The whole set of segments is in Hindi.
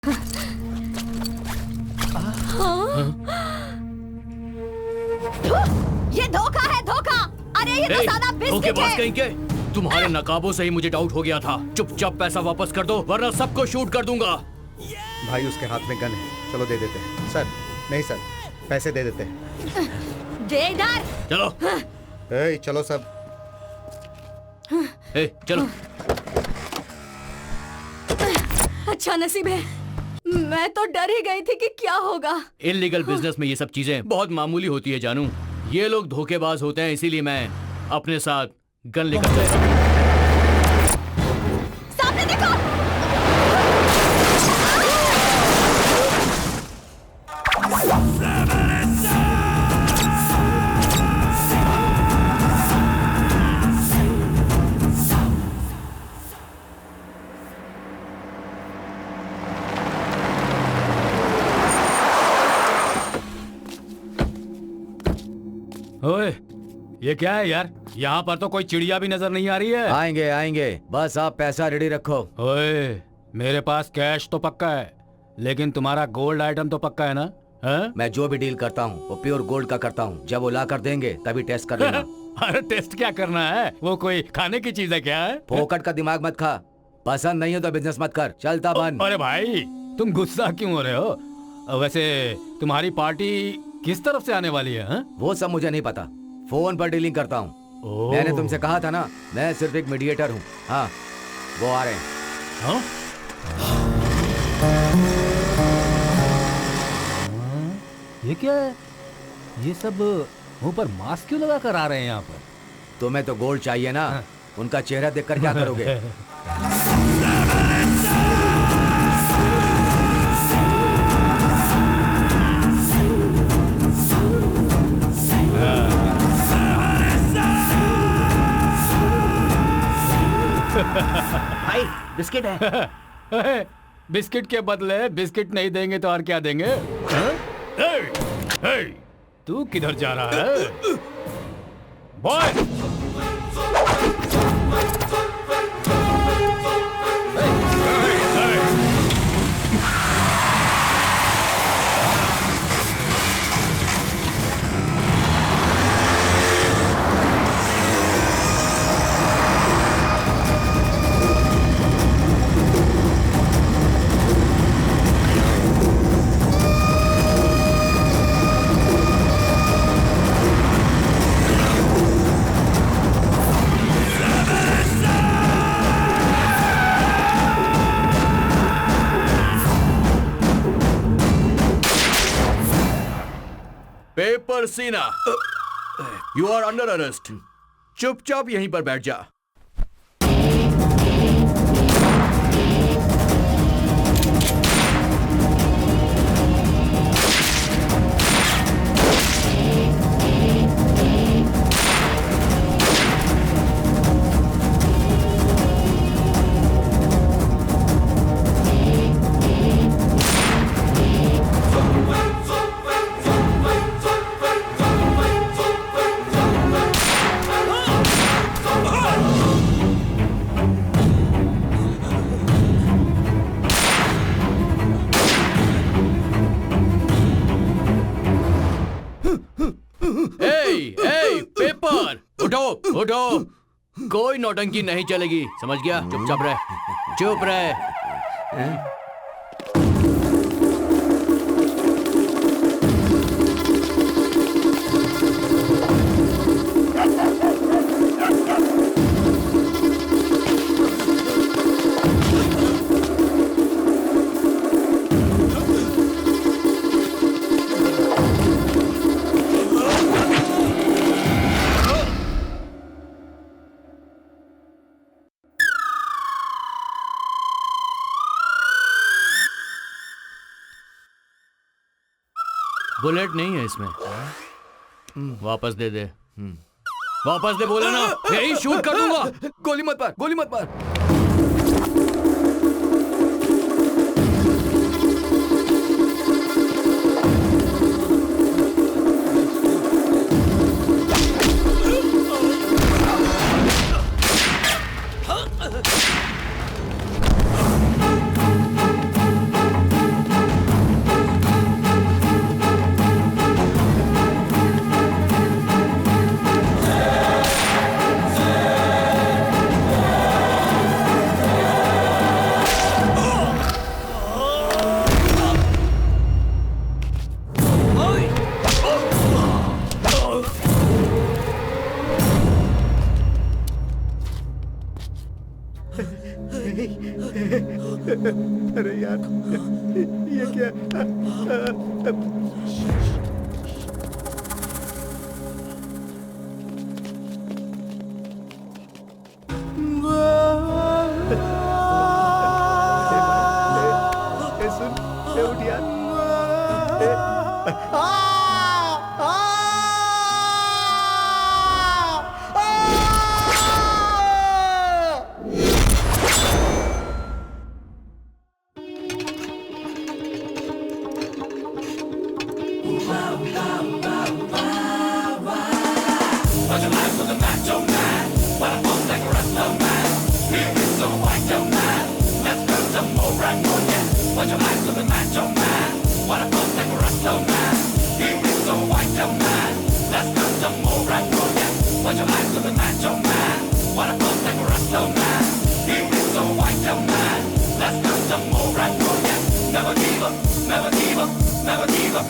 ये धोखा है, धोखा। अरे ये तो सादा बिस्किट है। कहीं के तुम्हारे नकाबों से ही मुझे डाउट हो गया था। चुपचाप पैसा वापस कर दो वरना सबको शूट कर दूंगा। भाई उसके हाथ में गन है, चलो दे देते हैं। सर नहीं सर, पैसे दे देते हैं। दे इधर। चलो। चलो सब। चलो। अच्छा नसीब है, मैं तो डर ही गई थी कि क्या होगा। इल्लीगल बिजनेस में ये सब चीजें बहुत मामूली होती है जानू। ये लोग धोखेबाज होते हैं, इसीलिए मैं अपने साथ गन लेकर गया। सामने देखो। ओए, ये क्या है यार? यहाँ पर तो कोई चिड़िया भी नजर नहीं आ रही है। आएंगे आएंगे, बस आप पैसा रेडी रखो। ओए, मेरे पास कैश तो पक्का है, लेकिन तुम्हारा गोल्ड आइटम तो पक्का है ना? है? मैं जो भी डील करता हूँ वो प्योर गोल्ड का करता हूँ। जब वो ला कर देंगे तभी टेस्ट कर लेना। अरे टेस्ट क्या करना है? वो कोई खाने की चीज है क्या है? फोकट का दिमाग मत खा, पसंद नहीं हो तो बिजनेस मत कर, चलता बंद। अरे भाई, तुम गुस्सा क्यों हो रहे हो? वैसे तुम्हारी पार्टी किस तरफ से आने वाली है? वो सब मुझे नहीं पता, फोन पर डीलिंग करता हूँ। मैंने तुमसे कहा था ना, मैं सिर्फ एक मीडिएटर हूँ। हाँ, वो आ रहे हैं। हाँ? ये क्या है? ये सब मुंह पर मास्क क्यों लगा कर आ रहे हैं यहाँ पर? तुम्हें तो गोल्ड चाहिए ना? हाँ। उनका चेहरा देखकर क्या करोगे? भाई बिस्किट है। बिस्किट के बदले बिस्किट नहीं देंगे तो और क्या देंगे? तू किधर जा रहा है? बॉय! पेपर सीना, यू आर अंडर अरेस्ट। चुपचाप यहीं पर बैठ जा। पेपर उठो उठो, कोई नौटंकी नहीं चलेगी, समझ गया? चुपचाप रह, चुप रह। बुलेट नहीं है इसमें, वापस दे दे। वापस दे बोले ना, यही शूट कर दूंगा। गोली मत मार, गोली मत मार। ये क्या? सुन, उठ यार।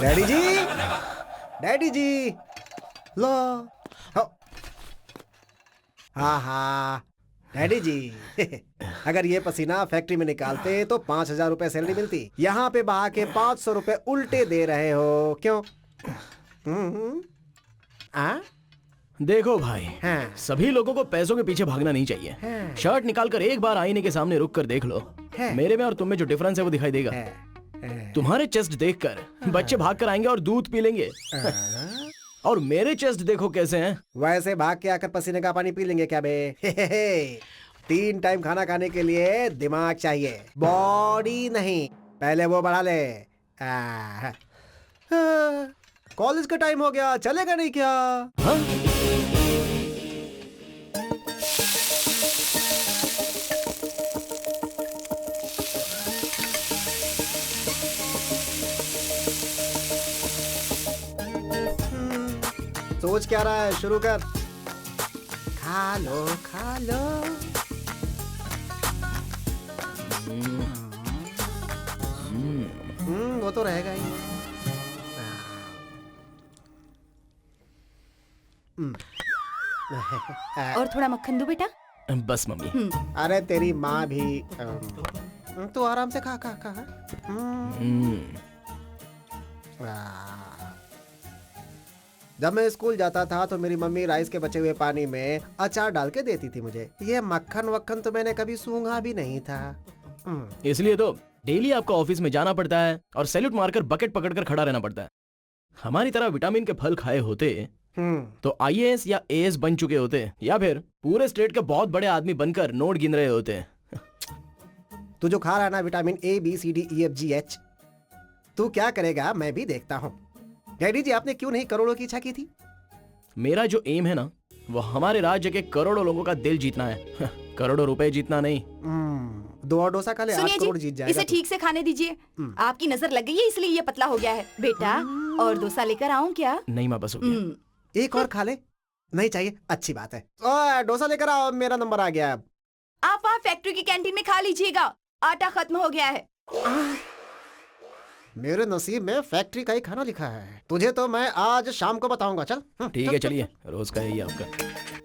डैडी जी, डैडी जी, लो। हाँ हाँ डैडी जी, अगर ये पसीना फैक्ट्री में निकालते तो 5,000 रुपए सैलरी मिलती। यहाँ पे बहा के 500 रुपए उल्टे दे रहे हो, क्यों? देखो भाई, हाँ। सभी लोगों को पैसों के पीछे भागना नहीं चाहिए। हाँ। शर्ट निकाल कर एक बार आईने के सामने रुक कर देख लो। हाँ। मेरे में और तुम में जो डिफरेंस है वो दिखाई देगा। तुम्हारे चेस्ट देखकर बच्चे भाग कर आएंगे और दूध पी लेंगे। और मेरे चेस्ट देखो कैसे हैं। वैसे भाग के आकर पसीने का पानी पी लेंगे क्या बे? 3 टाइम खाना खाने के लिए दिमाग चाहिए, बॉडी नहीं। पहले वो बढ़ा ले। कॉलेज का टाइम हो गया, चलेगा नहीं क्या? हाँ? सोच क्या रहा है? शुरू कर। खा लो खा लो। वो तो रहेगा ही। और थोड़ा मक्खन दो बेटा। बस मम्मी। अरे तेरी माँ भी। तू आराम से खा खा खा। जब मैं स्कूल जाता था तो मेरी मम्मी राइस के बचे हुए पानी में अचार डाल के देती थी मुझे। ये मक्खन वक्खन तो मैंने कभी सूंघा भी नहीं था। इसलिए तो डेली आपको ऑफिस में जाना पड़ता है और सैल्यूट मारकर बकेट पकड़कर खड़ा रहना पड़ता है। हमारी तरह विटामिन के फल खाए होते तो आईएएस या एएस बन चुके होते, या फिर पूरे स्टेट के बहुत बड़े आदमी बनकर नोट गिन रहे होते। तू जो खा रहा है ना vitamin A B C D E F G H, तू क्या करेगा मैं भी देखता हूँ। डैडी जी, आपने क्यों नहीं करोड़ों की इच्छा की थी? मेरा जो एम है ना, वो हमारे राज्य के करोड़ों लोगों का दिल जीतना है। करोड़ों रुपए जीतना नहीं। 2 और डोसा खा ले, 8 करोड़ जीत जाएगा। इसे ठीक से खाने दीजिए। आपकी नजर लग गई है इसलिए ये पतला हो गया है। बेटा, और डोसा लेकर आऊं क्या? नहीं माँ, बस हो गया। एक और खा ले। नहीं चाहिए? अच्छी बात है। डोसा लेकर आओ, मेरा नंबर आ गया। आप वहाँ फैक्ट्री की कैंटीन में खा लीजिएगा, आटा खत्म हो गया है। मेरे नसीब में फैक्ट्री का ही खाना लिखा है। तुझे तो मैं आज शाम को बताऊंगा। चल ठीक है, चलिए। रोज का यही आपका।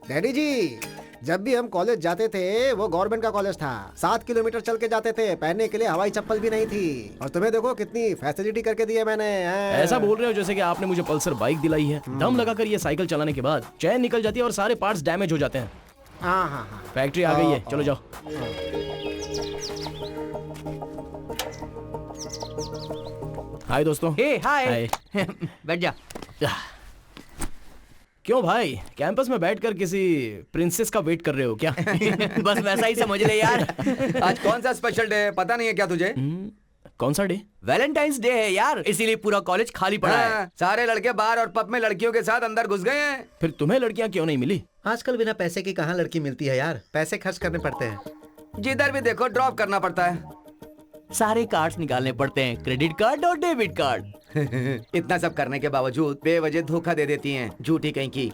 डैडी जी, जब भी हम कॉलेज जाते थे वो गवर्नमेंट का कॉलेज था। 7 किलोमीटर चल के जाते थे, पहनने के लिए हवाई चप्पल भी नहीं थी। और तुम्हें देखो कितनी फैसिलिटी करके दी है मैंने। ऐसा बोल रहे हो जैसे कि आपने मुझे पल्सर बाइक दिलाई है। दम लगाकर ये साइकिल चलाने के बाद चैन निकल जाती है और सारे पार्ट्स डैमेज हो जाते हैं। हाँ। फैक्ट्री आ गई है, चलो जाओ। हाय दोस्तों। हाय। बैठ जा। क्यों भाई, कैंपस में बैठकर किसी प्रिंसेस का वेट कर रहे हो क्या? बस वैसा ही समझ ले यार। आज कौन सा स्पेशल डे है पता नहीं है क्या तुझे? कौन सा डे? वैलेंटाइंस डे है यार, इसीलिए पूरा कॉलेज खाली पड़ा है। हाँ, सारे लड़के बार और पब में लड़कियों के साथ अंदर घुस गए हैं। फिर तुम्हें लड़कियां क्यों नहीं मिली? आजकल बिना पैसे की कहाँ लड़की मिलती है यार। पैसे खर्च करने पड़ते हैं। जिधर भी देखो ड्रॉप करना पड़ता है। सारे कार्ड्स निकालने पड़ते हैं, क्रेडिट कार्ड और डेबिट कार्ड। इतना सब करने के बावजूद बेवजह धोखा दे देती हैं, झूठी कहीं की।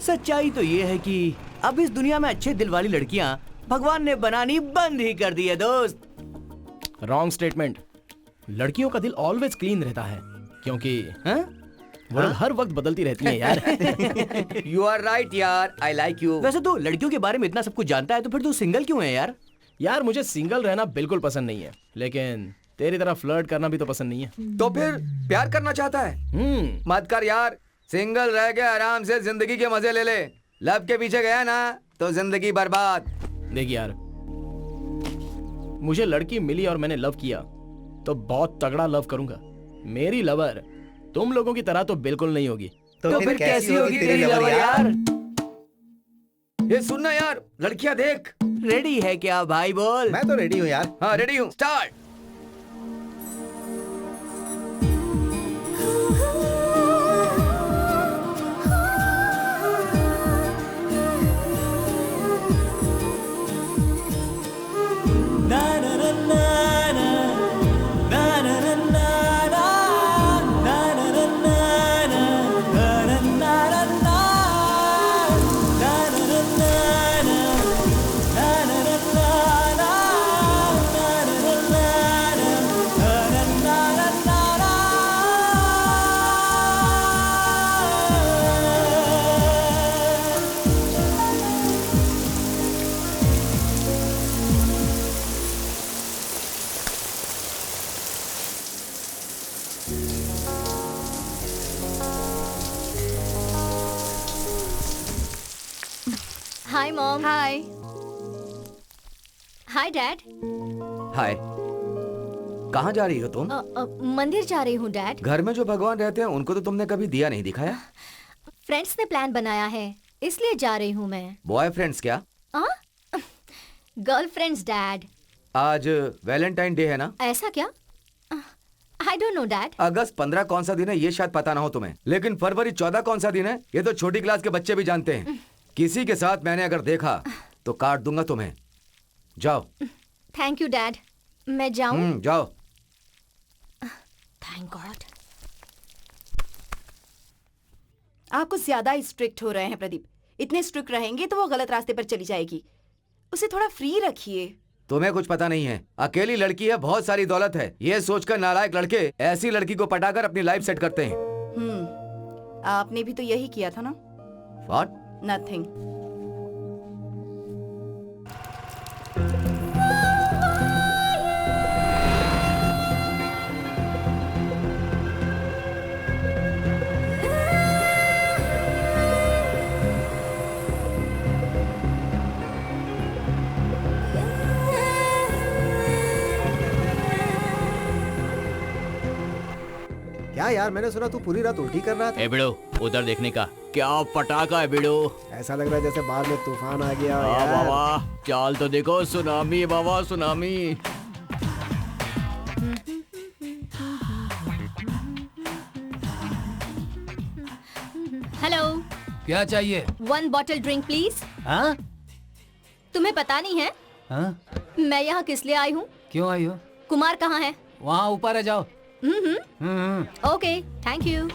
सच्चाई तो ये है कि अब इस दुनिया में अच्छे दिल वाली लड़कियां भगवान ने बनानी बंद ही कर दी है दोस्त। Wrong statement. लड़कियों का दिल ऑलवेज क्लीन रहता है, क्योंकि वो लोग हर वक्त बदलती रहती हैं यार। यू आर राइट यार, आई लाइक यू। वैसे तो लड़कियों के बारे में इतना सब कुछ जानता है, तो फिर तू सिंगल क्यों है यार? यार मुझे सिंगल रहना बिल्कुल पसंद नहीं है, लेकिन तेरी तरह फ्लर्ट करना भी तो पसंद नहीं है। तो फिर प्यार करना चाहता है? मत कर यार, सिंगल रह के आराम से जिंदगी के मजे ले ले। लव के पीछे गया ना तो जिंदगी बर्बाद। देख यार, मुझे लड़की मिली और मैंने लव किया तो बहुत तगड़ा लव करूंगा। मेरी लवर तुम लोगों की तरह तो बिल्कुल नहीं होगी। तो फिर कैसी होगी तेरी लवर यार? ये सुनना यार, लड़कियां देख। रेडी है क्या भाई? बोल। मैं तो रेडी हूँ यार। हाँ रेडी हूँ, start. Hi mom. Hi. Hi dad. Hi. कहाँ जा रही हो तुम? मंदिर जा रही हूँ डैड। घर में जो भगवान रहते हैं उनको तो तुमने कभी दिया नहीं दिखाया। फ्रेंड्स ने प्लान बनाया है इसलिए जा रही हूँ मैं। बॉयफ्रेंड्स क्या? Girlfriends dad. आज वैलेंटाइन डे है ना? ऐसा क्या? I don't know dad. अगस्त 15 कौन सा दिन है ये शायद पता ना हो तुम्हें, लेकिन फरवरी 14 कौन सा दिन है ये तो छोटी क्लास के बच्चे भी जानते हैं। किसी के साथ मैंने अगर देखा तो काट दूंगा तुम्हें। जाओ। Thank you dad. मैं जाऊँ? जाओ। Thank God. आप कुछ ज्यादा ही स्ट्रिक्ट हो रहे हैं प्रदीप। इतने स्ट्रिक्ट रहेंगे तो वो गलत रास्ते पर चली जाएगी। उसे थोड़ा फ्री रखिए। तुम्हें कुछ पता नहीं है, अकेली लड़की है, बहुत सारी दौलत है, ये सोचकर नालायक लड़के ऐसी लड़की को पटाकर अपनी लाइफ सेट करते हैं। आपने भी तो यही किया था ना? What? नथिंग। क्या यार, मैंने सुना तू पूरी रात उल्टी कर रहा था। ए बिड़ो, उधर देखने का क्या पटाखा है बिड़ो। ऐसा लग रहा है जैसे बाहर में तूफान आ गया हो वाह यार। वाह वाह, चाल तो देखो, सुनामी बाबा सुनामी। हेलो। क्या चाहिए? 1 बॉटल ड्रिंक प्लीज। हाँ? तुम्हें पता नहीं है हाँ? मैं यहाँ किस लिए आई हूँ? क्यों आई हो? कुमार कहाँ है? वहाँ ऊपर है, जाओ। Okay thank you.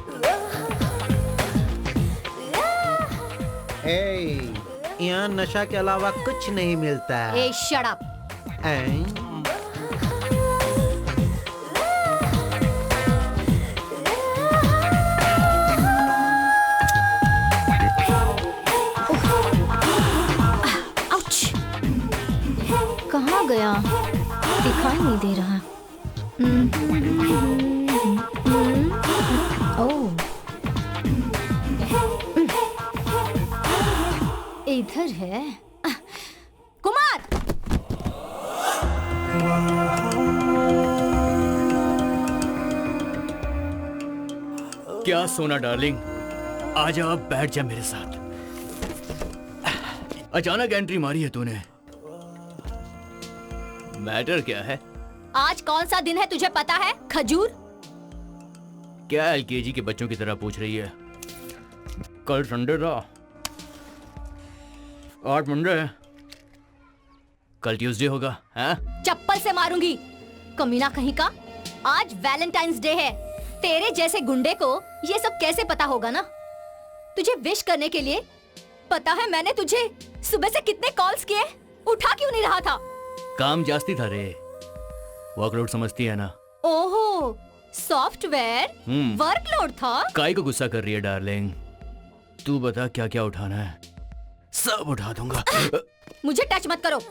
यहाँ नशा के अलावा कुछ नहीं मिलता है। ए शट अप। कहाँ गया? दिखाई नहीं दे रहा। ओह, इधर है। कुमार! क्या सोना डार्लिंग, आजा अब बैठ जा मेरे साथ। अचानक एंट्री मारी है तूने, मैटर क्या है? आज कौन सा दिन है तुझे पता है? खजूर? क्या एलकेजी के बच्चों की तरह पूछ रही है? कल संडे था, आज मंडे है, कल ट्यूसडे होगा। हैं? चप्पल से मारूंगी, कमीना कहीं का। आज वैलेंटाइंस डे है। तेरे जैसे गुंडे को ये सब कैसे पता होगा ना? तुझे विश करने के लिए पता है मैंने तुझे सुबह से कितने कॉल्स किए, उठा क्यों नहीं रहा था? काम जास्ती था रे, वर्कलोड समझती है ना। ओहो, सॉफ्टवेयर वर्कलोड था। काई को गुस्सा कर रही है डार्लिंग? तू बता क्या क्या उठाना है, सब उठा दूंगा। मुझे टच मत करो।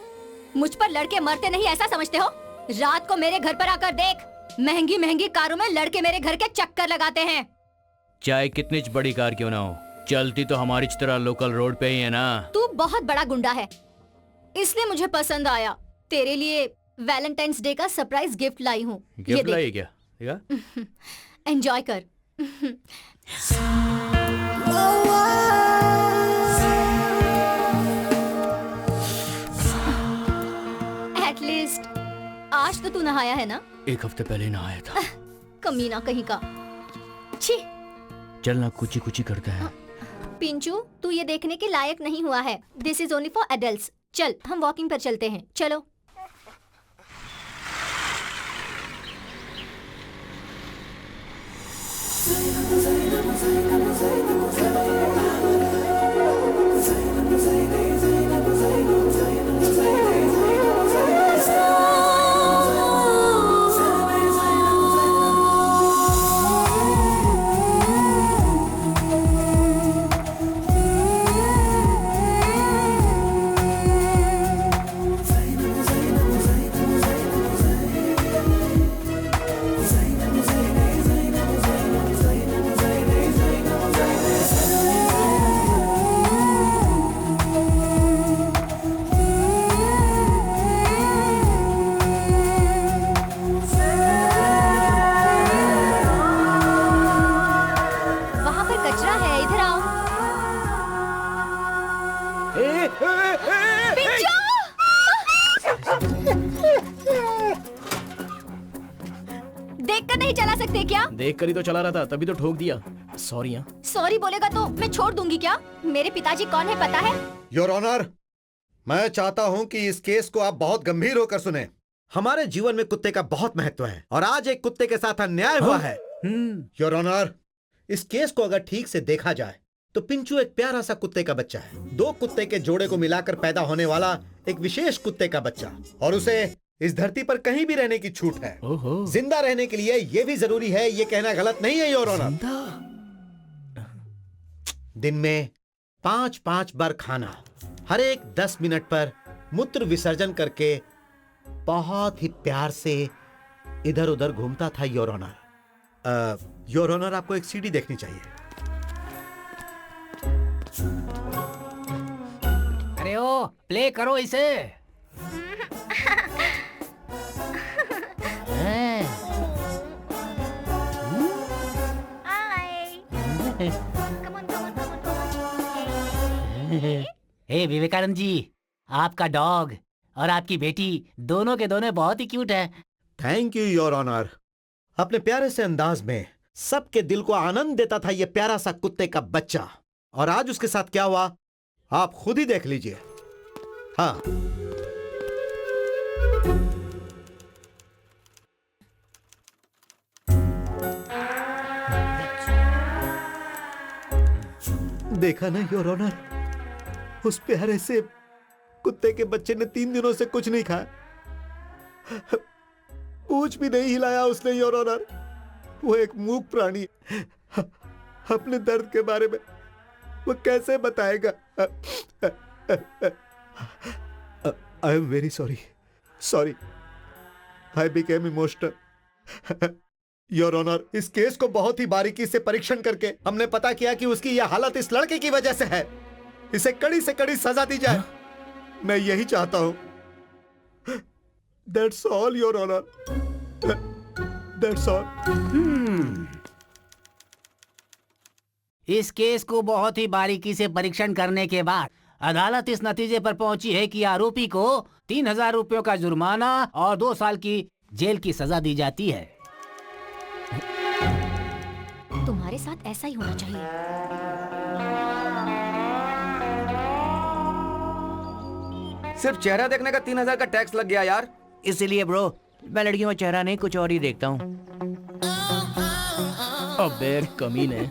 मुझ पर लड़के मरते नहीं ऐसा समझते हो? रात को मेरे घर पर आकर देख, महंगी महंगी कारों में लड़के मेरे घर के चक्कर लगाते हैं। चाहे कितनी बड़ी कार क्यों ना हो, चलती तो हमारी तरह लोकल रोड पे ही है ना। तू बहुत बड़ा गुंडा है, इसलिए मुझे पसंद आया। तेरे लिए वैलेंटाइंस डे का सरप्राइज गिफ्ट लाई हूँ। गिफ्ट लाई क्या? देखा? एंजॉय कर। एटलीस्ट आज तो तू नहाया है ना? 1 हफ्ते पहले नहाया था। कमीना कहीं का। छी। चलना कुची कुची करते हैं। पिंचू, तू ये देखने के लायक नहीं हुआ है। This is only for adults. चल हम वॉकिंग पर चलते हैं, चलो। वहाँ पर कचरा है, इधर आओ। पिंचू! देखकर नहीं चला सकते क्या? देख कर ही तो चला रहा था, तभी तो ठोक दिया। सॉरी। हाँ, सॉरी बोलेगा तो मैं छोड़ दूंगी क्या? मेरे पिताजी कौन है पता है? योर ऑनर, मैं चाहता हूं कि इस केस को आप बहुत गंभीर होकर सुने। हमारे जीवन में कुत्ते का बहुत महत्व है और आज एक कुत्ते के साथ अन्याय हुआ है। योर ऑनर, इस केस को अगर ठीक से देखा जाए तो पिंचू एक प्यारा सा कुत्ते का बच्चा है। 2 कुत्ते के जोड़े को मिलाकर पैदा होने वाला एक विशेष कुत्ते का बच्चा, और उसे इस धरती पर कहीं भी रहने की छूट है। जिंदा रहने के लिए यह भी जरूरी है, ये कहना गलत नहीं है योर ऑनर। दिन में 5-5 बार खाना, हर एक 10 मिनट पर मूत्र विसर्जन करके बहुत ही प्यार से इधर उधर घूमता था योर ऑनर। योर ऑनर, आपको एक सीडी देखनी चाहिए। अरे ओ, प्ले करो इसे। हे विवेकानंद जी, आपका डॉग और आपकी बेटी दोनों के दोनों बहुत ही क्यूट है। Thank you your honour. अपने प्यारे से अंदाज में सबके दिल को आनंद देता था ये प्यारा सा कुत्ते का बच्चा, और आज उसके साथ क्या हुआ आप खुद ही देख लीजिए। हाँ, देखा ना योर ऑनर, उस प्यारे से कुत्ते के बच्चे ने 3 दिनों से कुछ नहीं खाया, पूंछ भी नहीं हिलाया उसने योर ऑनर। वो एक मूक प्राणी, अपने दर्द के बारे में वो कैसे बताएगा? I am very sorry, I became emotional. Your honour, इस केस को बहुत ही बारीकी से परीक्षण करके हमने पता किया कि उसकी यह हालत इस लड़के की वजह से है। इसे कड़ी से कड़ी सजा दी जाए, मैं यही चाहता हूं। That's all, Your Honor. That's all. इस केस को बहुत ही बारीकी से परीक्षण करने के बाद अदालत इस नतीजे पर पहुंची है कि आरोपी को 3000 रुपयों का जुर्माना और 2 साल की जेल की सजा दी जाती है। तुम्हारे साथ ऐसा ही होना चाहिए। सिर्फ चेहरा देखने का 3000 का टैक्स लग गया यार। इसीलिए ब्रो, मैं लड़कियों में चेहरा नहीं कुछ और ही देखता हूँ। अबे कमीने,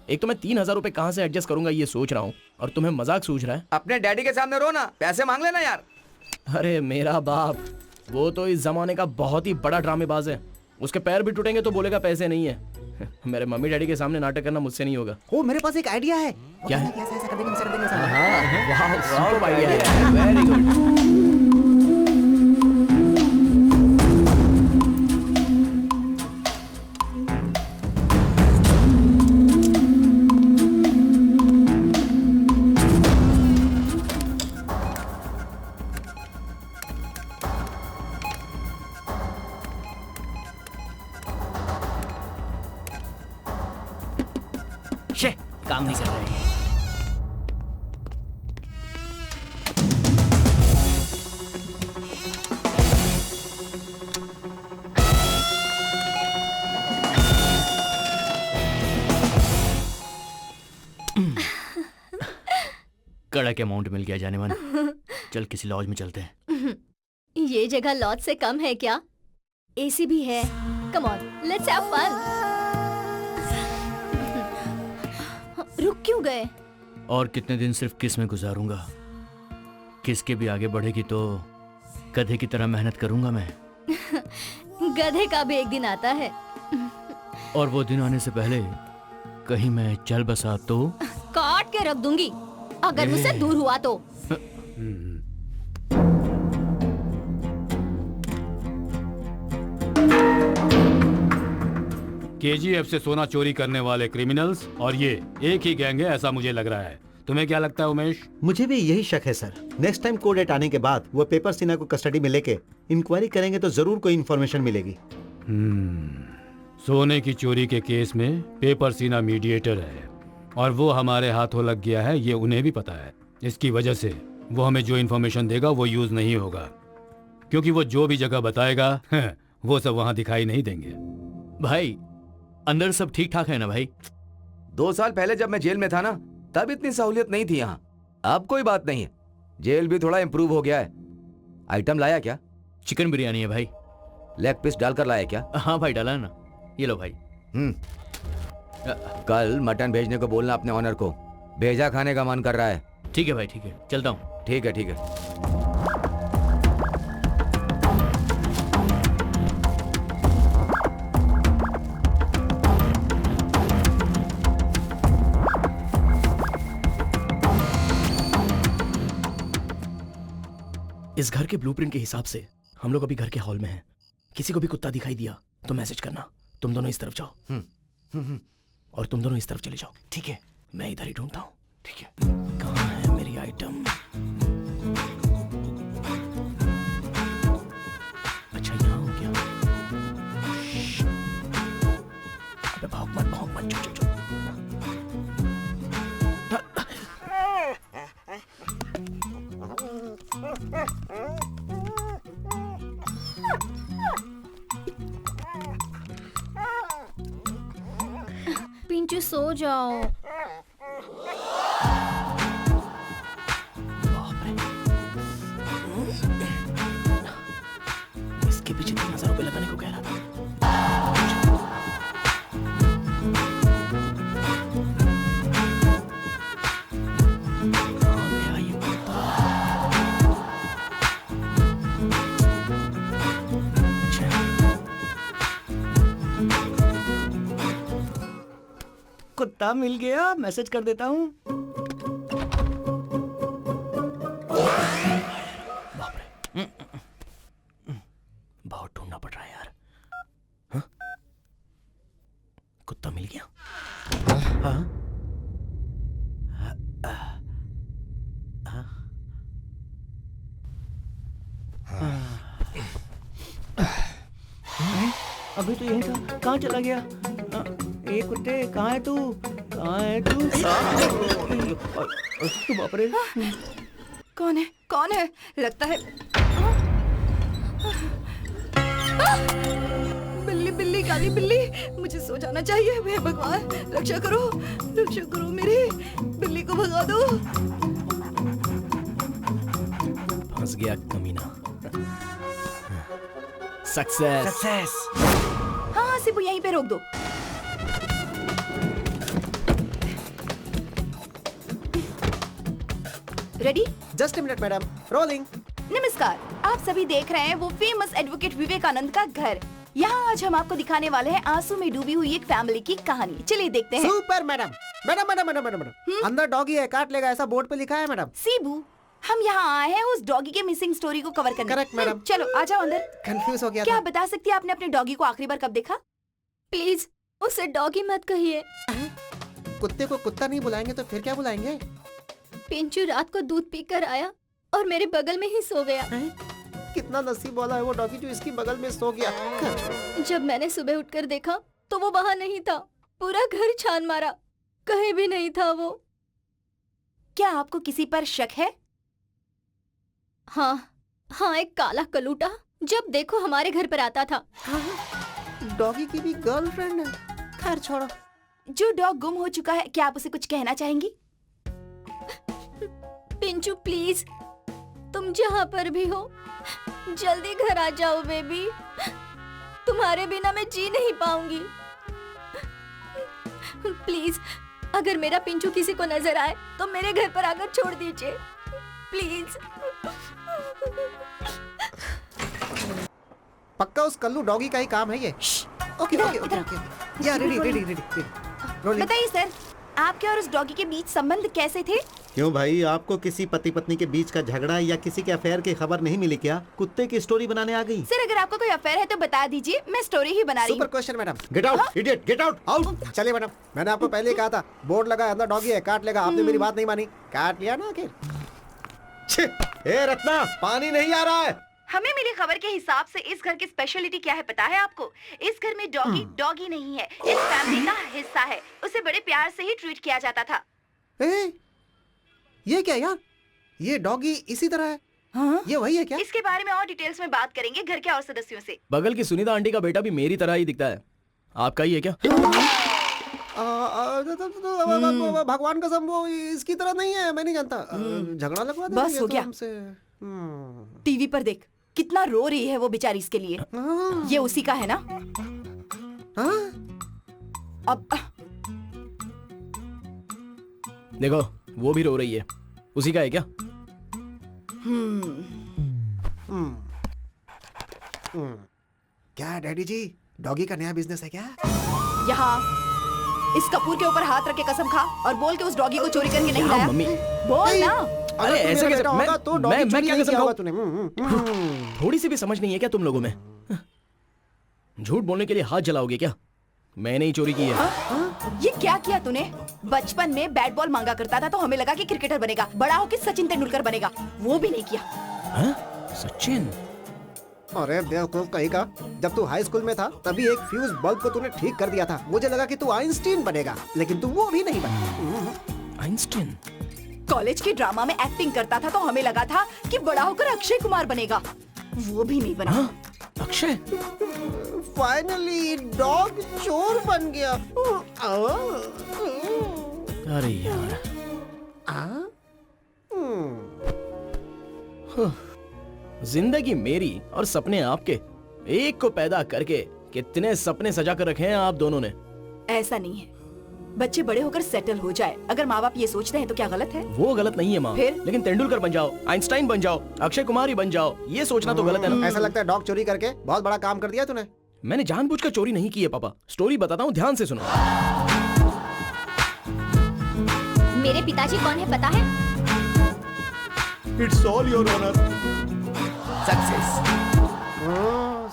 एक तो मैं 3000 रुपए कहाँ से एडजस्ट करूंगा ये सोच रहा हूँ, और तुम्हें मजाक सूझ रहा है। अपने डैडी के सामने रो ना, पैसे मांग लेना यार। अरे मेरा बाप, वो तो इस जमाने का बहुत ही बड़ा ड्रामेबाज है। उसके पैर भी टूटेंगे तो बोलेगा पैसे नहीं है। मेरे मम्मी डैडी के सामने नाटक करना मुझसे नहीं होगा। ओ, मेरे पास एक आइडिया है। क्या है? ऐसा कर देंगे, ऐसा कर देंगे, ऐसा कर देंगे। हाँ, वाह, सुपर आइडिया है। Very good. काम नहीं कर रहे। कड़क अमाउंट मिल गया जाने मन। चल किसी लॉज में चलते हैं। ये जगह लॉज से कम है क्या? एसी भी है। Come on, let's have fun. रुक क्यों गए? और कितने दिन सिर्फ किस में गुजारूंगा? किस के भी आगे बढ़ेगी तो गधे की तरह मेहनत करूंगा मैं। गधे का भी एक दिन आता है। और वो दिन आने से पहले कहीं मैं चल बसा तो काट के रख दूंगी अगर मुझसे दूर हुआ तो। केजीएफ से सोना चोरी करने वाले क्रिमिनल्स और ये एक ही गैंग है, ऐसा मुझे लग रहा है। तुम्हें क्या लगता है उमेश? मुझे भी यही शक है sir. Next time court date आने के बाद वो पेपर सिन्हा को कस्टडी में लेके इंक्वायरी करेंगे तो जरूर कोई इन्फॉर्मेशन मिलेगी। सोने की चोरी के केस में पेपर सिन्हा मीडिएटर है और वो हमारे हाथों लग गया है, ये उन्हें भी पता है। इसकी वजह से वो हमें जो इन्फॉर्मेशन देगा वो यूज नहीं होगा, क्योंकि वो जो भी जगह बताएगा वो सब वहां दिखाई नहीं देंगे। भाई अंदर सब ठीक ठाक है ना भाई? 2 साल पहले जब मैं जेल में था ना, तब इतनी सहूलियत नहीं थी यहाँ। अब कोई बात नहीं है, जेल भी थोड़ा इम्प्रूव हो गया है। आइटम लाया क्या? चिकन बिरयानी है भाई। लेग पीस डालकर लाया क्या? हाँ भाई डाला ना, ये लो भाई। कल मटन भेजने को बोलना अपने ऑनर को, भेजा खाने का मन कर रहा है। ठीक है भाई, ठीक है, चलता हूँ। ठीक है ठीक है। इस घर के ब्लूप्रिंट के हिसाब से हम लोग अभी घर के हॉल में हैं। किसी को भी कुत्ता दिखाई दिया तो मैसेज करना। तुम दोनों इस तरफ जाओ और तुम दोनों इस तरफ चले जाओ, ठीक है? मैं इधर ही ढूंढता हूँ, ठीक है? कहाँ है मेरी आइटम? अच्छा यहाँ हो क्या? अबे भौंक मत, चुप चुप चुप। पिंचू सो जाओ। इसके पीछे 3000 रुपए लगाने को कह रहा था। कुत्ता मिल गया, मैसेज कर देता हूँ। बहुत ढूंढना पड़ रहा है यार। हाँ? कुत्ता मिल गया। हाँ? अभी तो यही था, कहाँ चला गया? ए कुत्ते, कहाँ है तू? कहाँ है तू? बाप रे। कौन है? कौन है? लगता है बिल्ली, बिल्ली, काली बिल्ली। मुझे सो जाना चाहिए। हे भगवान, रक्षा करो मेरी बिल्ली को, भगा दो। फंस गया कमीना। सक्सेस। हाँ सिबू, यहीं पे रोक दो। Ready? Just minute madam, rolling. नमस्कार, आप सभी देख रहे हैं वो फेमस एडवोकेट विवेकानंद का घर। यहाँ आज हम आपको दिखाने वाले हैं आंसू में डूबी हुई एक फैमिली की कहानी। चलिए देखते हैं। Super madam. अंदर डॉगी है, काट लेगा, ऐसा बोर्ड पे लिखा है मैडम। सीबू, हम यहाँ आए हैं उस डॉगी के मिसिंग स्टोरी को कवर करने। Correct madam. चलो आ जाओ अंदर। कंफ्यूज हो गया क्या था। आप बता सकती है आपने अपने डॉगी को आखिरी बार कब देखा? प्लीज उसे डॉगी मत कहिए। कुत्ते को कुत्ता नहीं बुलाएंगे तो फिर क्या बुलाएंगे? पिंचू रात को दूध पीकर आया और मेरे बगल में ही सो गया। कितना नसीब वाला है वो डॉगी जो इसकी बगल में सो गया। जब मैंने सुबह उठकर देखा तो वो वहाँ नहीं था। पूरा घर छान मारा कहीं भी नहीं था वो। क्या आपको किसी पर शक है? हाँ हाँ, एक काला कलूटा जब देखो हमारे घर पर आता था। डॉगी की भी गर्लफ्रेंड है। खैर छोड़ो। जो डॉग गुम हो चुका है, क्या आप उसे कुछ कहना चाहेंगी? पिंचू प्लीज, तुम जहाँ पर भी हो जल्दी घर आ जाओ बेबी। तुम्हारे बिना मैं जी नहीं पाऊंगी। प्लीज, अगर मेरा पिंचू किसी को नजर आए तो मेरे घर पर आकर छोड़ दीजिए प्लीज। पक्का उस कल्लू डॉगी का ही काम है ये। Okay okay okay. या रेडी रेडी रेडी। बताइए सर, आपके और उस डॉगी के बीच संबंध कैसे थे? क्यों भाई, आपको किसी पति पत्नी के बीच का झगड़ा या किसी के अफेयर की खबर नहीं मिली क्या? कुत्ते की स्टोरी बनाने आ गई। सर, अगर आपको कोई अफेयर है तो बता दीजिए, मैं स्टोरी ही बना रही सुपर हूँ। Question madam. Get out idiot, get out out. चलिए मैडम, मैंने आपको पहले ही कहा था, बोर्ड लगा अंदर डॉगी है, काट लेगा। आपने मेरी बात नहीं मानी, काट लिया ना आखिर। ए रत्ना, पानी नहीं आ रहा है। हमें मिली खबर के हिसाब से इस घर की स्पेशलिटी क्या है पता है आपको? इस घर में डॉगी डॉगी नहीं है, इस फैमिली का हिस्सा है। उसे बड़े प्यार से ही ट्रीट किया जाता था। ये क्या यार, ये डॉगी इसी तरह है। हाँ? ये वही है क्या? इसके बारे में और डिटेल्स में बात करेंगे घर के और सदस्यों से। बगल की सुनीता आंटी का बेटा भी मेरी तरह ही दिखता है। आपका ही है क्या? भगवान कसम वो इसकी तरह नहीं है, मैं नहीं जानता। झगड़ा लगवा दे बस हो गया। टीवी पर देख, कितना रो रही है वो बेचारी इसके लिए। ये उसी का है ना? अब देखो, वो भी रो रही है। उसी का है क्या? क्या डैडी जी, डॉगी का नया बिजनेस है क्या? यहाँ इस कपूर के ऊपर हाथ रख के कसम खा और बोल के उस डॉगी को चोरी करके नहीं हाँ, लाया। मम्मी। बोल ना। अरे ऐसे कैसे? मैं क्या कसम खाऊं? तूने थोड़ी सी भी समझ नहीं है क्या तुम लोगों में? झूठ बोलने के लिए हाथ जलाओगे क्या? मैंने ही चोरी की है। ये क्या किया तूने? बचपन में बैट बॉल मांगा करता था तो हमें लगा कि क्रिकेटर बनेगा, बड़ा होकर सचिन तेंदुलकर बनेगा। वो भी नहीं किया। सचिन? अरे बेवकूफ कहीं का, जब तू हाई स्कूल में था तभी एक फ्यूज बल्ब को तूने ठीक कर दिया था। मुझे लगा कि तू आइंस्टीन बनेगा, लेकिन तू वो भी नहीं बना। आइंस्टीन? कॉलेज के ड्रामा में एक्टिंग करता था तो हमें लगा था कि बड़ा होकर अक्षय कुमार बनेगा। वो भी नहीं बना। अक्षय? फाइनली डॉग चोर बन गया। अरे यार। जिंदगी मेरी और सपने आपके, एक को पैदा करके कितने सपने सजा कर रखे हैं आप दोनों ने। ऐसा नहीं है, बच्चे बड़े होकर सेटल हो जाए। अगर माँ बाप ये सोचते हैं तो क्या गलत है? वो गलत नहीं है माँ, फिर? लेकिन तेंदुलकर बन जाओ, आइंस्टाइन बन जाओ, अक्षय कुमार ही बन जाओ, ये सोचना तो गलत है ना। ऐसा लगता है डॉग चोरी करके बहुत बड़ा काम कर दिया तूने। मैंने जानबूझकर चोरी नहीं की है पापा। स्टोरी बताता हूँ, ध्यान से सुनो। मेरे पिताजी कौन है पता है? It's all your honour. Success.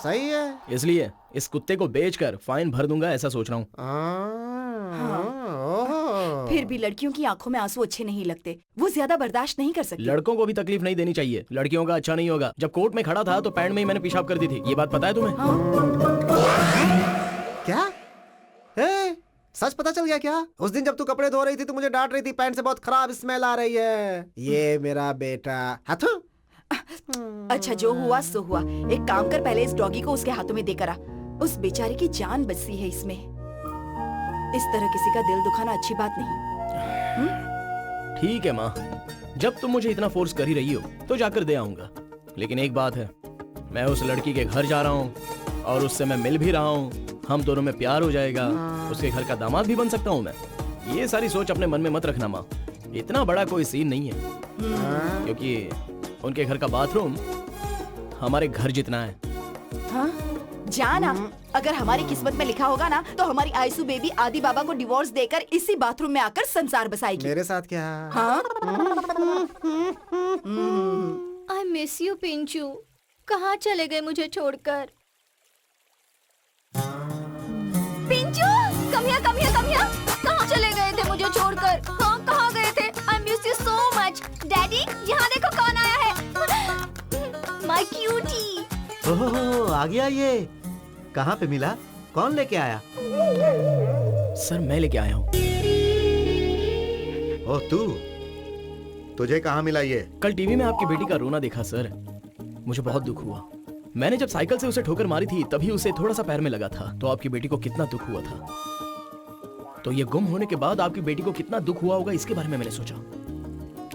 सही है। इसलिए इस कुत्ते को बेचकर फाइन भर दूंगा, ऐसा सोच रहा हूँ। फिर भी लड़कियों की आंखों में आंसू अच्छे नहीं लगते, वो ज्यादा बर्दाश्त नहीं कर सकती। लड़कों को भी तकलीफ नहीं देनी चाहिए, लड़कियों का अच्छा नहीं होगा। जब कोर्ट में खड़ा था तो पैंट में ही मैंने पेशाब कर दी थी, ये बात पता है तुम्हें? क्या? सच पता चल गया क्या? उस दिन जब तू कपड़े धो रही थी तो मुझे डांट रही थी, पैंट से बहुत खराब स्मेल आ रही है। ये मेरा बेटा हाथों। अच्छा, जो हुआ सो हुआ। एक काम कर, पहले इस डॉगी को उसके हाथों में देकर आ। उस बेचारे की जान बचती है इसमें। इस तरह किसी का दिल दुखाना अच्छी बात नहीं। ठीक है माँ, जब तुम मुझे इतना फोर्स कर ही रही हो तो जाकर दे आऊंगा। लेकिन एक बात है, मैं उस लड़की के घर जा रहा हूँ और उससे मैं मिल भी रहा हूँ। हम दोनों में प्यार हो जाएगा, उसके घर का दामाद भी बन सकता हूँ मैं। ये सारी सोच अपने मन में मत रखना माँ, इतना बड़ा कोई सीन नहीं है। क्योंकि उनके घर का बाथरूम हमारे घर जितना है। हाँ? जाना, अगर हमारी किस्मत में लिखा होगा ना तो हमारी आयसू बेबी आदि बाबा को डिवोर्स देकर इसी बाथरूम में आकर संसार बसाएगी। मेरे साथ क्या? हाँ? I miss you Pinchoo. कहाँ चले गए मुझे छोड़कर? Pinchoo, come here, come here, come here. कहाँ चले गए थे मुझे छोड़कर? हाँ, कहाँ गए थे? I miss you so much. Daddy, यहाँ देखो कौन आया है। My cutie. ओह, आ गया ये। कहाँ पे मिला? कौन लेके आया? सर, मैं लेके आया हूँ। ओह तुझे कहाँ मिला ये? कल टीवी में आपकी बेटी का रोना देखा सर, मुझे बहुत दुख हुआ। मैंने जब साइकिल से उसे ठोकर मारी थी तभी उसे थोड़ा सा पैर में लगा था, तो आपकी बेटी को कितना दुख हुआ था। तो ये गुम होने के बाद आपकी बेटी को कितना दुख हुआ होगा, इसके बारे में मैंने सोचा।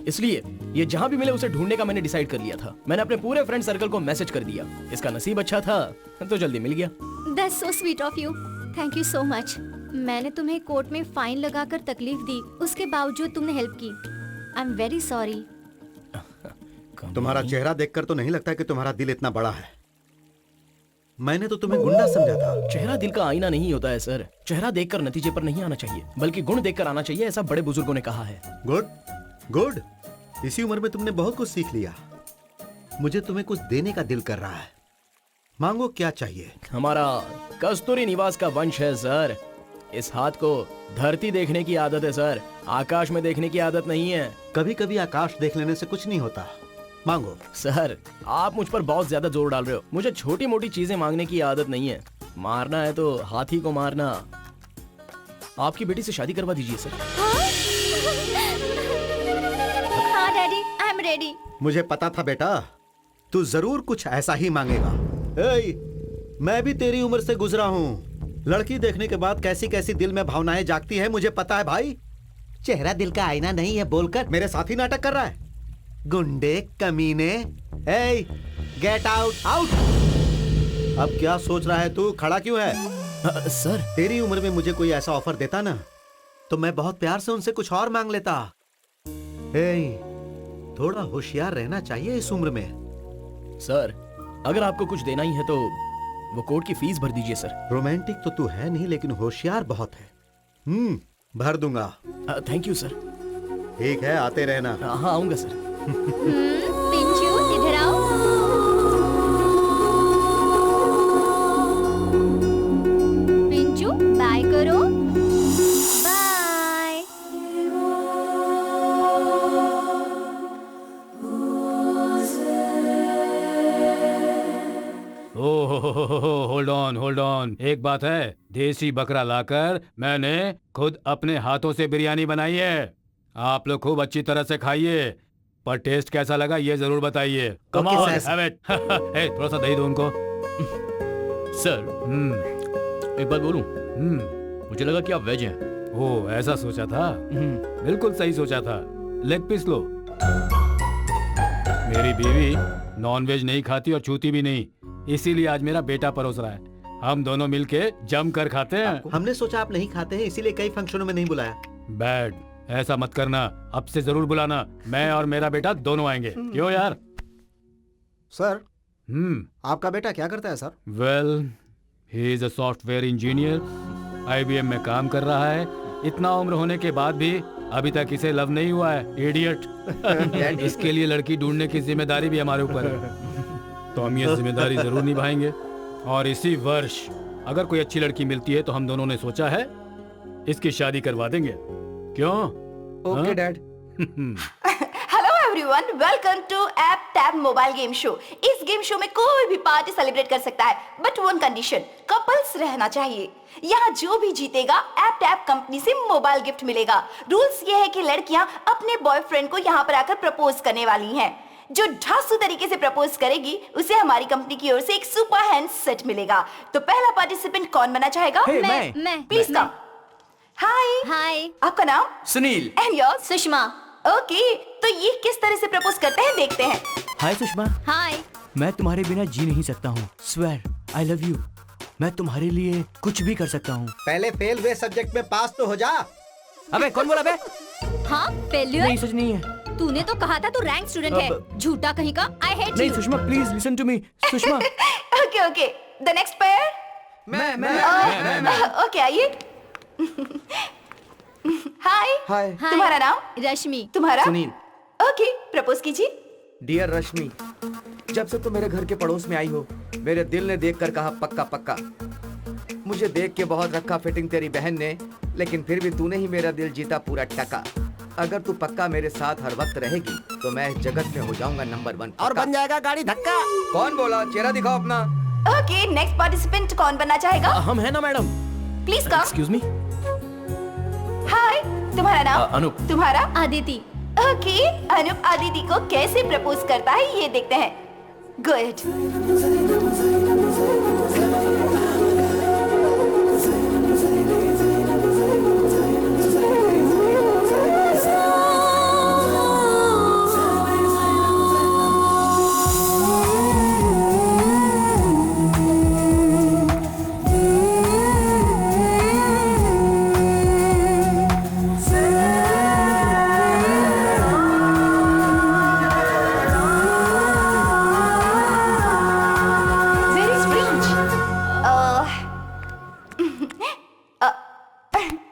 इसलिए ये जहां भी मिले उसे ढूंढने का मैंने डिसाइड कर लिया था। मैंने अपने पूरे फ्रेंड सर्कल को मैसेज कर दिया। इसका नसीब अच्छा था तो जल्दी मिल गया। That's so sweet of you. Thank you so much. मैंने तुम्हें कोर्ट में फाइन लगाकर तकलीफ दी, उसके बावजूद तुमने हेल्प की। I'm very sorry. तुम्हारा चेहरा देखकर तो नहीं लगता कि तुम्हारा दिल इतना बड़ा है। मैंने तो तुम्हें गुंडा समझा था। चेहरा दिल का आईना नहीं होता है सर। चेहरा देखकर नतीजे पर नहीं आना चाहिए, बल्कि गुण देखकर आना चाहिए, ऐसा बड़े बुजुर्गों ने कहा है। गुड। इसी उम्र में तुमने बहुत कुछ सीख लिया। मुझे तुम्हें कुछ देने का दिल कर रहा है। मांगो, क्या चाहिए? हमारा कस्तूरी निवास का वंश है सर। इस हाथ को धरती देखने की आदत है सर, आकाश में देखने की आदत नहीं है। कभी कभी आकाश देख लेने से कुछ नहीं होता। मांगो। सर आप मुझ पर बहुत ज्यादा जोर डाल रहे हो। मुझे छोटी मोटी चीजें मांगने की आदत नहीं है। मारना है तो हाथी को मारना। आपकी बेटी से शादी करवा दीजिए सर। हाँ डैडी, आई एम रेडी। मुझे पता था बेटा, तू जरूर कुछ ऐसा ही मांगेगा। मैं भी तेरी उम्र से गुजरा हूँ। लड़की देखने के बाद कैसी कैसी दिल में भावनाएं जागती है, मुझे पता है भाई। चेहरा दिल का आईना नहीं है बोलकर मेरे साथ ही नाटक कर रहा है। गुंडे, कमीने। Get out. अब क्या सोच रहा है तू? खड़ा क्यों है? सर तेरी उम्र में मुझे कोई ऐसा ऑफर देता ना, तो मैं बहुत प्यार से उनसे कुछ और मांग लेता। थोड़ा होशियार रहना चाहिए इस उम्र में। सर अगर आपको कुछ देना ही है तो वो कोर्ट की फीस भर दीजिए सर। रोमांटिक तो तू है नहीं, लेकिन होशियार बहुत है। भर दूंगा। Thank you sir. ठीक है, आते रहना। हाँ आऊंगा सर। पिंचू इधर आओ। पिंचू बाय करो। बाय। Hold on. एक बात है, देसी बकरा लाकर मैंने खुद अपने हाथों से बिरयानी बनाई है। आप लोग खूब अच्छी तरह से खाइए, पर टेस्ट कैसा लगा ये जरूर बताइए। Come on, have it. थोड़ा सा दही दो उनको। सर एक बात बोलूं? मुझे लगा कि आप वेज हैं। ओह ऐसा सोचा था? बिल्कुल सही सोचा था। लेग पीस लो। मेरी बीवी नॉनवेज नहीं खाती और छूती भी नहीं, इसीलिए आज मेरा बेटा परोस रहा है। हम दोनों मिलके जम कर खाते हैं। हमने सोचा आप नहीं खाते हैं, इसीलिए कई फंक्शनों में नहीं बुलाया। बैड, ऐसा मत करना। अब से जरूर बुलाना। मैं और मेरा बेटा दोनों आएंगे। क्यों यार? सर आपका बेटा क्या करता है sir? Well, he is a software engineer. IBM में काम कर रहा है। इतना उम्र होने के बाद भी अभी तक इसे लव नहीं हुआ है। इडियट। इसके लिए लड़की ढूंढने की जिम्मेदारी भी हमारे ऊपर है, तो हम ये जिम्मेदारी जरूर निभाएंगे। और इसी वर्ष अगर कोई अच्छी लड़की मिलती है तो हम दोनों ने सोचा है इसकी शादी करवा देंगे। क्यों? Okay dad. Hello everyone, welcome to app tab mobile game show. इस गेम शो में कोई भी पार्टी सेलिब्रेट कर सकता है, बट वन कंडीशन, कपल्स रहना चाहिए। यहाँ जो भी जीतेगा ऐप टैब कंपनी से मोबाइल गिफ्ट मिलेगा। रूल्स ये है कि लड़कियां अपने बॉयफ्रेंड को यहाँ पर आकर प्रपोज करने वाली हैं। जो ढांसू तरीके से प्रपोज करेगी उसे हमारी कंपनी की ओर से एक सुपर हैंड सेट मिलेगा। तो पहला पार्टिसिपेंट कौन बना चाहेगा? मैं। Please come. हाय। हाय। आपका नाम? Sunil. And yours? Sushma. Okay, तो ये किस तरह से प्रपोज करते हैं देखते हैं। हाय सुषमा, हाय। मैं तुम्हारे बिना जी नहीं सकता हूँ। Swear I love you. मैं तुम्हारे लिए कुछ भी कर सकता हूँ। पहले फेल हुए सब्जेक्ट में पास तो हो जा। अबे कौन बोला बे? हाँ फेल्यूर? नहीं सच नहीं है। तूने तो कहा था तू रैंक स्टूडेंट है। झूठा कहीं का। आई हेट नहीं you. Sushma please listen to me. Sushma. Okay okay, the next pair. मैं। ओके आइए। हाय। हाय। तुम्हारा नाम? रश्मि। तुम्हारा? सुनील। ओके, प्रपोज कीजिए। डियर रश्मि, जब से तुम मेरे घर के पड़ोस में आई हो, मेरे दिल ने देखकर कहा पक्का पक्का। मुझे देख के बहुत रखा फिटिंग तेरी बहन ने, लेकिन फिर भी तूने ही मेरा दिल जीता पूरा टका। अगर तू पक्का मेरे साथ हर वक्त रहेगी तो मैं इस जगत में हो जाऊंगा नंबर 1 और बन जाएगा गाड़ी धक्का। कौन बोला? चेहरा दिखाओ अपना। ओके, नेक्स्ट पार्टिसिपेंट कौन बनना चाहेगा? हम है ना madam. Please come. Excuse me. Hi, तुम्हारा नाम? अनूप। तुम्हारा? आदिति। ओके, अनूप आदिति को कैसे प्रपोज करता है ये देखते हैं। गुड। Very strange.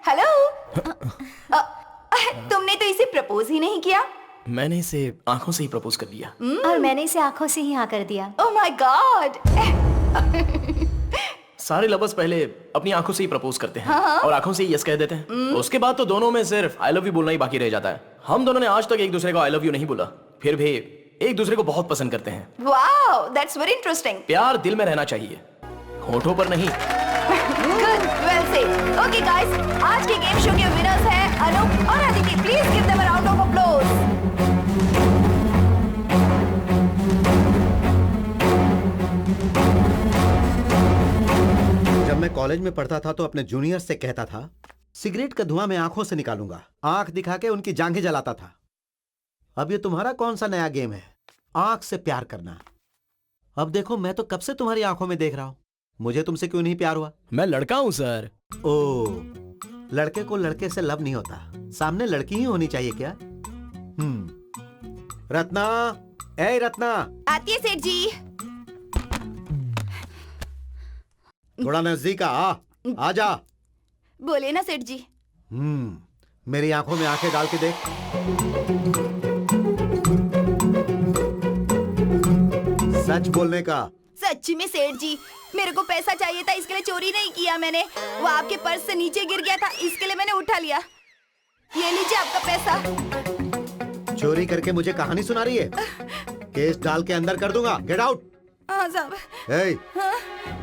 हेलो। तुमने तो इसे प्रपोज ही नहीं किया। मैंने इसे आंखों से ही प्रपोज कर दिया। और मैंने इसे आंखों से ही हाँ कर दिया। Oh my God. सारे लवर्स पहले अपनी आंखों से ही प्रपोज करते हैं और आंखों से ही यस कह देते हैं। उसके बाद तो दोनों में सिर्फ आई लव यू बोलना ही बाकी रह जाता है। हम दोनों ने आज तक एक दूसरे को आई लव यू नहीं बोला, फिर भी एक दूसरे को बहुत पसंद करते हैं। Wow, that's very interesting. प्यार दिल में रहना चाहिए, होठों पर नहीं। Good, well said. Okay guys, आज के गेम शो के विनर्स हैं अनूप और Aditi. Please give them a round of applause. जब मैं कॉलेज में पढ़ता था तो अपने जूनियर से कहता था, सिगरेट का धुआं मैं आंखों से निकालूंगा। आंख दिखा के उनकी जांघें जलाता था। अब ये तुम्हारा कौन सा नया गेम है, आंख से प्यार करना? अब देखो, मैं तो कब से तुम्हारी आंखों में देख रहा हूं। मुझे तुमसे क्यों नहीं प्यार हुआ? मैं लड़का हूं सर। ओ, लड़के को लड़के से लव नहीं होता, सामने लड़की ही होनी चाहिए क्या? रत्ना, ए रत्ना, आती है सेठ जी। थोड़ा नजदीक आ जा। बोले ना सेठ जी। मेरी आंखों में आंखें डाल के देख। सच बोलने का। सच्ची में सेठ जी, मेरे को पैसा चाहिए था, इसके लिए चोरी नहीं किया मैंने। वो आपके पर्स से नीचे गिर गया था, इसके लिए मैंने उठा लिया। ये लीजिए आपका पैसा। चोरी करके मुझे कहानी सुना रही है? केस डाल के अंदर कर दूंगा। Get out. हाँ साहब।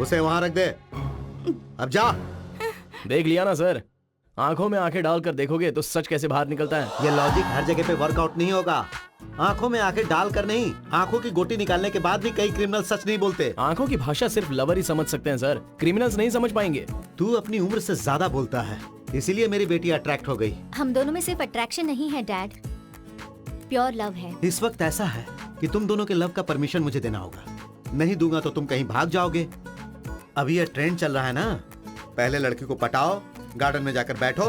उसे वहां रख दे। अब जा। देख लिया ना सर, आंखों में आंखें डालकर देखोगे तो सच कैसे बाहर निकलता है। ये लॉजिक हर जगह पे वर्कआउट नहीं होगा। आंखों में आंखें डालकर नहीं, आंखों की गोटी निकालने के बाद भी कई क्रिमिनल सच नहीं बोलते। आंखों की भाषा सिर्फ लवर ही समझ सकते हैं सर, क्रिमिनल्स नहीं समझ पाएंगे। तू अपनी उम्र से ज्यादा बोलता है, इसीलिए मेरी बेटी अट्रैक्ट हो गई। हम दोनों में सिर्फ अट्रैक्शन नहीं है डैड, प्योर लव है। इस वक्त ऐसा है कि तुम दोनों के लव का परमिशन मुझे देना होगा। नहीं दूंगा तो तुम कहीं भाग जाओगे। अभी ये ट्रेंड चल रहा है ना, पहले लड़की को पटाओ, गार्डन में जाकर बैठो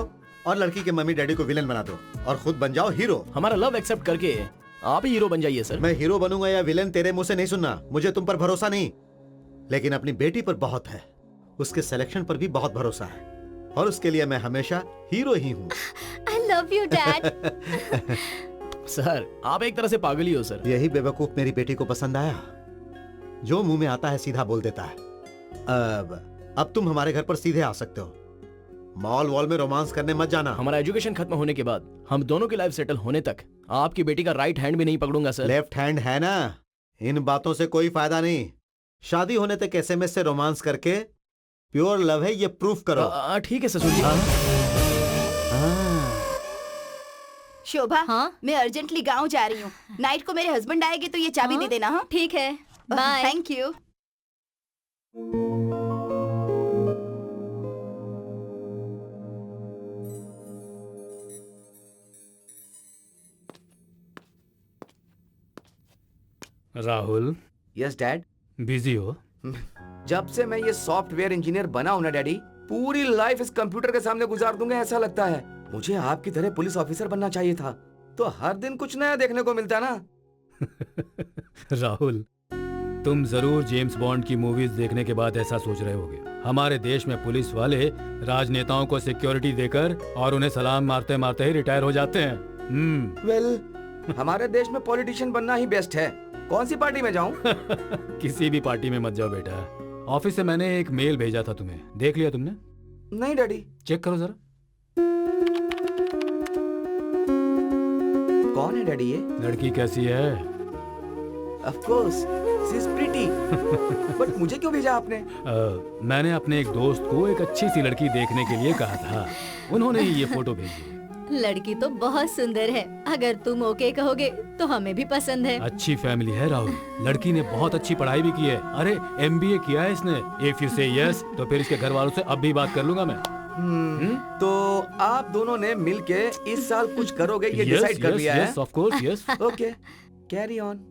और लड़की के मम्मी डैडी को विलन बना दो और खुद बन जाओ हीरो। हमारा लव एक्सेप्ट करके आप ही हीरो बन जाइए सर। मैं हीरो बनूंगा या विलन तेरे मुंह से नहीं सुनना। मुझे तुम पर भरोसा नहीं, लेकिन अपनी बेटी पर बहुत है। उसके सिलेक्शन पर भी बहुत भरोसा है और उसके लिए मैं हमेशा हीरो ही हूँ। I love you dad. Sir आप एक तरह से पागल ही हो सर। यही बेवकूफ मेरी बेटी को पसंद आया, जो मुंह में आता है सीधा बोल देता है। अब तुम हमारे घर पर सीधे आ सकते हो। मॉल वॉल में रोमांस करने मत जाना। हमारा एजुकेशन खत्म होने के बाद हम दोनों की लाइफ सेटल होने तक आपकी बेटी का राइट हैंड भी नहीं पकड़ूंगा सर। लेफ्ट हैंड है ना, इन बातों से कोई फायदा नहीं। शादी होने तक एसएमएस से रोमांस करके प्योर लव है ये प्रूफ करो। ठीक है ससुर जी। शोभा, हाँ? मैं अर्जेंटली गांव जा रही हूँ। नाइट को मेरे हस्बैंड आएंगे तो ये चाबी दे देना। हाँ, ठीक है, bye. Thank you. Rahul, yes dad. Busy हो? जब से मैं ये सॉफ्टवेयर इंजीनियर बना हूं ना डैडी, पूरी लाइफ इस कंप्यूटर के सामने गुजार दूंगा ऐसा लगता है। मुझे आपकी तरह पुलिस ऑफिसर बनना चाहिए था, तो हर दिन कुछ नया देखने को मिलता ना। राहुल, तुम जरूर जेम्स बॉन्ड की मूवीज देखने के बाद ऐसा सोच रहे होगे। हमारे देश में पुलिस वाले राजनेताओं को सिक्योरिटी देकर और उन्हें सलाम मारते मारते ही रिटायर हो जाते हैं। वेल, हमारे देश में पॉलिटिशियन बनना ही बेस्ट है। कौन सी पार्टी में जाऊं? किसी भी पार्टी में मत जाओ बेटा। ऑफिस से मैंने एक मेल भेजा था तुम्हें, देख लिया तुमने? नहीं डैडी। चेक करो जरा। कौन है डैडी ये? लड़की कैसी है? Of course, she is pretty. But मुझे क्यों भेजा आपने? मैंने अपने एक दोस्त को एक अच्छी सी लड़की देखने के लिए कहा था, उन्होंने ही ये फोटो भेजी। लड़की तो बहुत सुंदर है, अगर तुम ओके कहोगे तो हमें भी पसंद है। अच्छी फैमिली है राहुल, लड़की ने बहुत अच्छी पढ़ाई भी की है। अरे MBA किया है इसने। इफ यू से यस तो फिर इसके घर वालों से अब भी बात कर लूंगा मैं। तो आप दोनों ने मिलके इस साल कुछ करोगे ये डिसाइड कर लिया है? Yes of course yes. Okay, carry on.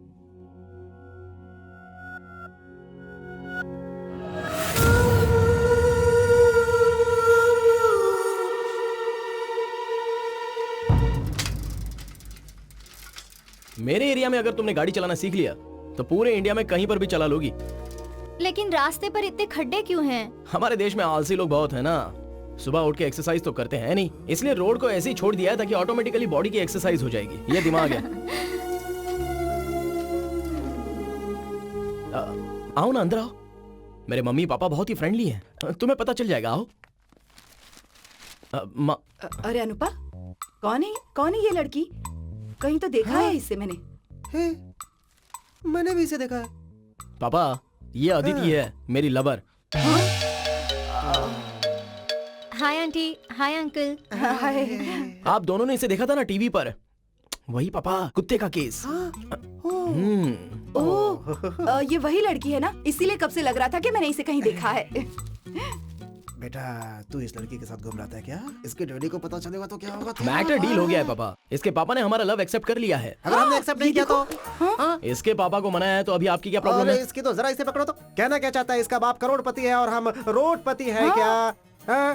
मेरे एरिया में अगर तुमने गाड़ी चलाना सीख लिया तो पूरे इंडिया में कहीं पर भी चला लोगी। लेकिन रास्ते पर इतने खड्डे क्यों हैं? हमारे देश में आलसी लोग बहुत है ना, सुबह उठ के एक्सरसाइज तो करते हैं नहीं, इसलिए रोड को ऐसे ही छोड़ दिया है ताकि ऑटोमेटिकली बॉडी की एक्सरसाइज हो जाएगी। ये दिमाग है। आओ ना, अंदर आओ। मेरे मम्मी पापा बहुत ही फ्रेंडली हैं, तुम्हें पता चल जाएगा। आओ। अरे अनुपा, कौन है ये लड़की? कहीं तो देखा है इसे मैंने। मैंने भी इसे देखा है। पापा, ये अदिति है, मेरी lover. Hi aunty, hi uncle. Hi. आप दोनों ने इसे देखा था ना टीवी पर? वही पापा, कुत्ते का केस। ओह, ये वही लड़की है ना, इसीलिए कब से लग रहा था कि मैंने इसे कहीं देखा है। बेटा, तू इस लड़की के साथ घूम रहा था क्या? इसके डैडी को पता चलेगा तो क्या होगा? मैटर डील हो गया है पापा। इसके पापा ने हमारा लव एक्सेप्ट कर लिया है। अगर हमने एक्सेप्ट नहीं किया तो? इसके पापा को मनाया है तो अभी आपकी क्या प्रॉब्लम अरे है? इसकी तो जरा इसे पकड़ो तो। कहना क्या चाहता है? इसका बाप करोड़पति है और हम रोडपति है क्या? हाँ?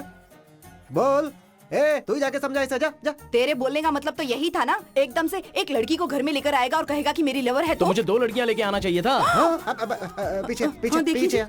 बोल, तू ही जाके समझा इसे। जा जा। तेरे बोलने का मतलब तो यही था ना, एकदम से एक लड़की को घर में लेकर आएगा और कहेगा कि मेरी लवर है तो मुझे 2 लड़कियां लेके आना चाहिए था। पीछे पीछे पीछे।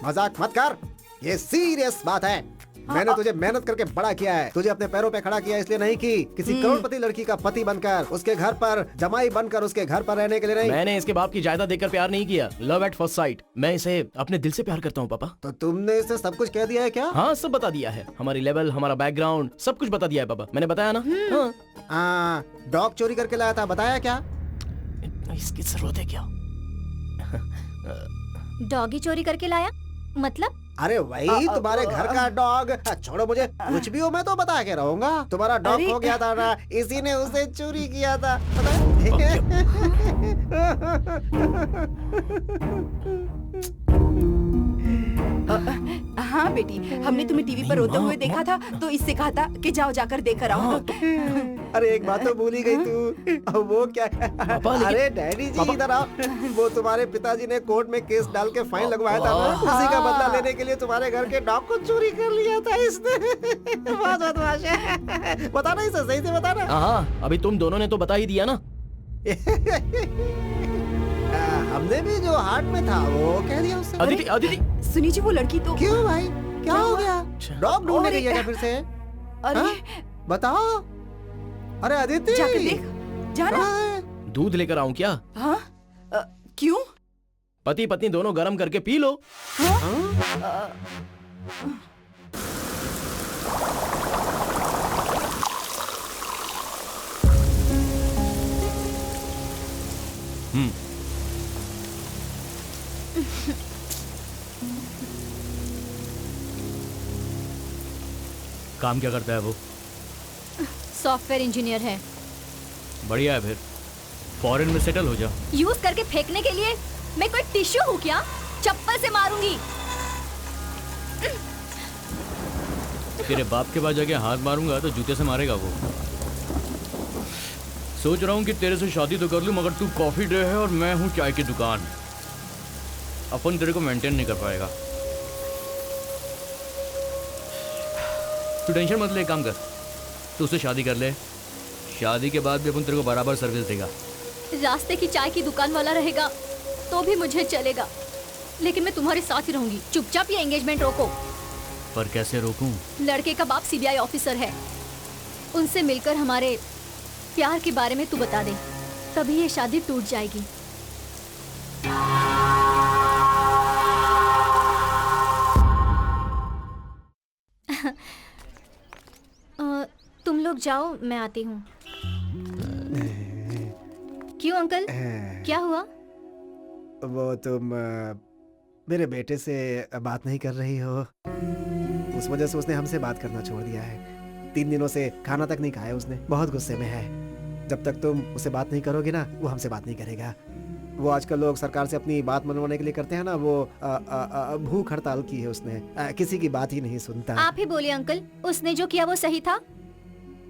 मजाक मत कर, ये सीरियस बात है। मैंने तुझे मेहनत करके बड़ा किया है, तुझे अपने पैरों पे खड़ा किया इसलिए नहीं कि किसी करोड़पति लड़की का पति बनकर, उसके घर पर जमाई बनकर, उसके घर पर रहने के लिए नहीं। मैंने इसके बाप की जायदाद देखकर प्यार नहीं किया। Love at first sight. मैं इसे अपने दिल से प्यार करता हूँ पापा। तो तुमने इसे सब कुछ कह दिया है क्या? हाँ, सब बता दिया है। हमारी लेवल, हमारा बैकग्राउंड, सब कुछ बता दिया है पापा। मैंने बताया ना। हाँ, डॉग चोरी करके लाया था, बताया क्या? इसकी जरूरत है क्या? डॉगी चोरी करके लाया मतलब? अरे वही तुम्हारे घर का डॉग। छोड़ो मुझे, कुछ भी हो मैं तो बता के रहूंगा। तुम्हारा डॉग हो गया था ना, इसी ने उसे चोरी किया था। हाँ बेटी, हमने तुम्हें टीवी पर रोते हुए देखा था तो इससे कहा था कि जाओ जाकर देकर आओ। अरे एक बात तो भूल ही गई तू। अब वो क्या है? अरे डैडी जी इधर आओ। वो तुम्हारे पिताजी ने कोर्ट में केस डाल के फाइन लगवाया था ना, उसी का बदला लेने के लिए तुम्हारे घर के डॉग को चोरी कर लिया था इसने। बहुत बदमाश है। बता ना इसे, सही से बता ना। हाँ, अभी तुम दोनों ने तो बता ही दिया ना। हमने भी जो हार्ट में था वो कह दिया उससे। अदिति, अदिति सुनी जी, वो लड़की तो। क्यों भाई, क्या हो गया? डॉग ढूंढने गई है क्या फिर से? अरे बताओ। अरे अदिति, जाकर देख, जाना। दूध लेकर आऊं क्या? हाँ? क्यों? पति पत्नी दोनों गरम करके पी लो। काम क्या करता है वो? सॉफ्टवेयर इंजीनियर है। बढ़िया है, फिर फॉरेन में सेटल हो जा। यूज करके फेंकने के लिए मैं कोई टिश्यू हूँ क्या? चप्पल से मारूंगी। तेरे बाप के पास जाके हाथ मारूंगा तो जूते से मारेगा वो। सोच रहा हूँ कि तेरे से शादी तो कर लूं, मगर तू कॉफी डे है और मैं हूँ चाय की दुकान। अपन तेरे को मेंटेन नहीं कर पाएगा। तू टेंशन मत ले, काम कर, तू उससे शादी कर ले। शादी के बाद भी अपन तेरे को बराबर सर्विस देगा। रास्ते की चाय की दुकान वाला रहेगा तो भी मुझे चलेगा, लेकिन मैं तुम्हारे साथ ही रहूंगी। चुपचाप ये एंगेजमेंट रोको। पर कैसे रोकूं? लड़के का बाप सीबीआई ऑफिसर है, उनसे मिलकर हमारे प्यार के बारे में तू बता दे, तभी ये शादी टूट जाएगी। तुम लोग जाओ, मैं आती हूँ। क्यों अंकल, क्या हुआ? वो तुम मेरे बेटे से बात नहीं कर रही हो, उस वजह से उसने हमसे बात करना छोड़ दिया है। 3 दिनों से खाना तक नहीं खाया उसने, बहुत गुस्से में है। जब तक तुम उससे बात नहीं करोगे ना, वो हमसे बात नहीं करेगा। वो आजकल लोग सरकार से अपनी बात मनवाने के लिए करते हैं ना, वो भूख हड़ताल की है उसने, किसी की बात ही नहीं सुनता। आप ही बोलिए अंकल, उसने जो किया वो सही था,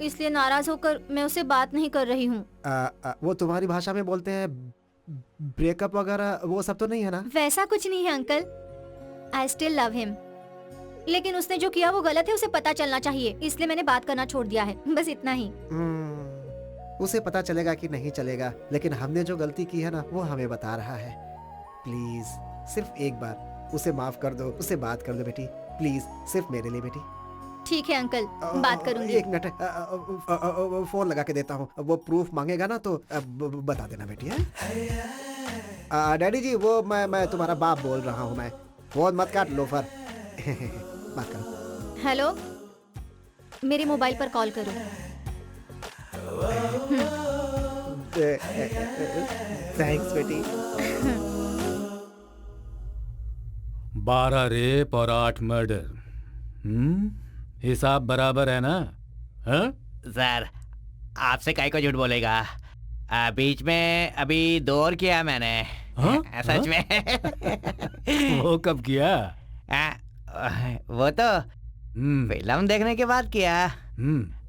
इसलिए नाराज होकर मैं उससे बात नहीं कर रही हूँ। वो तुम्हारी भाषा में बोलते हैं ब्रेकअप वगैरह, वो सब तो नहीं है ना? वैसा कुछ नहीं है uncle, I still love him, लेकिन उसने जो किया वो गलत है, उसे पता चलना चाहिए, इसलिए मैंने बात करना छोड़ दिया है, बस इतना ही। उसे पता चलेगा कि नहीं चलेगा, लेकिन हमने जो गलती की है ना, वो हमें बता रहा है। प्लीज सिर्फ एक बार उसे माफ कर दो, उसे बात कर दो बेटी, प्लीज, सिर्फ मेरे लिए बेटी। ठीक है अंकल, बात करूंगी। 1 मिनट, फोन लगा के देता हूँ, वो प्रूफ मांगेगा ना तो बता देना बेटी। है डैडी जी, वो मैं तुम्हारा बाप बोल रहा हूँ, मैं। फोन मत काट लोफर। बात करो। हेलो, मेरे मोबाइल पर कॉल करो। थैंक्स बेटी। 12 रेप और 8 मर्डर, हिसाब बराबर है ना? हाँ? सर, आपसे काहे को झूठ बोलेगा? बीच में अभी 2 और किया मैंने। हाँ? सच में। वो कब किया? वो तो फिल्म देखने के बाद किया।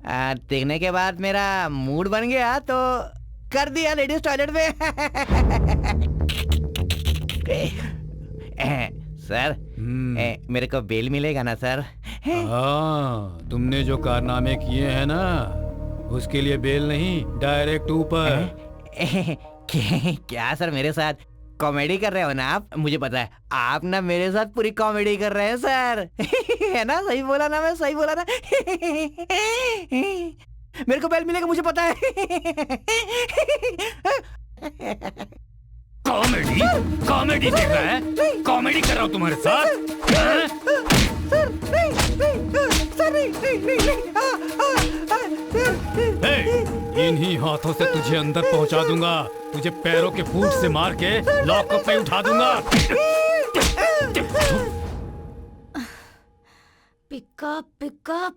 देखने के बाद मेरा मूड बन गया तो कर दिया लेडीज टॉयलेट में। सर, मेरे को बेल मिलेगा ना सर? हाँ, तुमने जो कारनामे किए हैं ना, उसके लिए बेल नहीं, डायरेक्ट ऊपर। क्या सर, मेरे साथ कॉमेडी कर रहे हो ना आप? मुझे पता है आप ना मेरे साथ पूरी कॉमेडी कर रहे हैं सर। है ना? सही बोला ना मैं? सही बोला ना? मेरे को बेल मिलेगा, मुझे पता है। कॉमेडी? कॉमेडी देख रहा है? कॉमेडी कर रहा हूँ तुम्हारे साथ? इन्हीं हाथों से तुझे अंदर पहुंचा दूंगा, तुझे पैरों के फूट से मार के लॉकअप में उठा दूंगा। Pickup pickup.